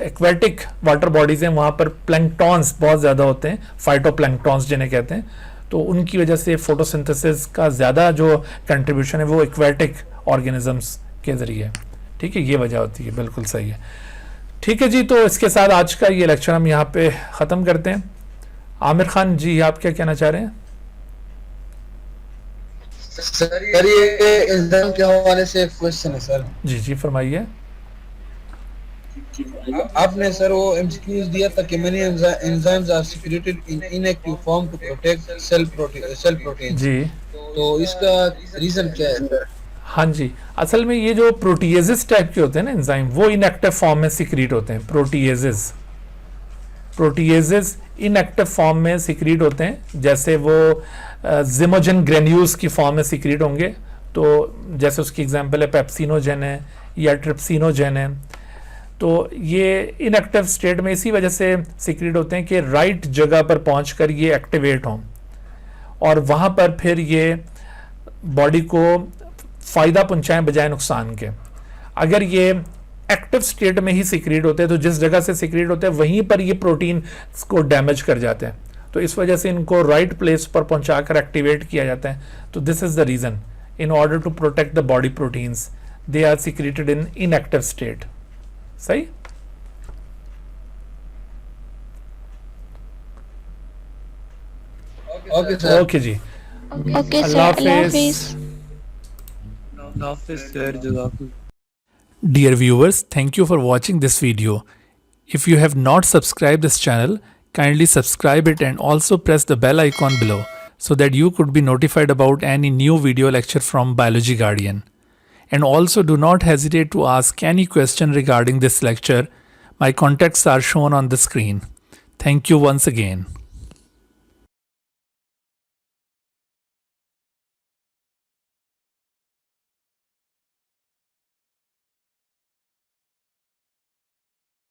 एक्वेटिक वाटर बॉडीज हैं वहाँ पर प्लैंक्टॉन्स बहुत ज़्यादा होते हैं, फाइटोप्लैंक्टॉन्स जिन्हें कहते हैं, तो उनकी वजह से फोटोसिंथेसिस का ज़्यादा जो कंट्रीब्यूशन है वो एक्वेटिक ऑर्गेनिजम्स के ज़रिए। ठीक है, ये वजह होती है, बिल्कुल सही है। ठीक है जी, तो इसके साथ आज का ये लेक्चर हम यहाँ पे ख़त्म करते हैं। आमिर खान जी, आप क्या कहना चाह रहे हैं? सर ये एंजाइम के हवाले से एक क्वेश्चन है सर। जी जी फरमाइए। आपने सर वो एमसीक्यूज दिया था कि many enzymes are secreted in inactive form to protect cell proteins। जी, तो इसका रीजन क्या है सर? हाँ जी, असल में ये जो प्रोटीएजेस टाइप के होते हैं ना एंजाइम, वो इनएक्टिव फॉर्म में सिक्रीट होते हैं। प्रोटीएजेस इनएक्टिव फॉर्म में सिक्रीट होते हैं, जैसे वो जिमोजन ग्रेन्यूल्स की फॉर्म में सिक्रीट होंगे। तो जैसे उसकी एग्जांपल है पेप्सिनोजेन है या ट्रिप्सिनोजेन है। तो ये इनएक्टिव स्टेट में इसी वजह से सिक्रीट होते हैं कि राइट जगह पर पहुंचकर ये एक्टिवेट हों, और वहाँ पर फिर ये बॉडी को फ़ायदा पहुंचाएं बजाय नुकसान के। अगर ये एक्टिव स्टेट में ही सिक्रीट होते हैं तो जिस जगह से सिक्रीट होते हैं वहीं पर ये प्रोटीन को डैमेज कर जाते हैं, तो इस वजह से इनको राइट प्लेस पर पहुंचाकर एक्टिवेट किया जाता है। तो this is the reason, in order to protect the body proteins they are secreted in inactive state. सही। ओके सर ओके जी, ओके सर, अल्लाह अल्लाह हाफिज। हाफिज। हाफिज सर, जज़ाकुम। Dear viewers, thank you for watching this video. If you have not subscribed this channel, kindly subscribe it and also press the bell icon below so that you could be notified about any new video lecture from Biology Guardian. And also do not hesitate to ask any question regarding this lecture. My contacts are shown on the screen. Thank you once again.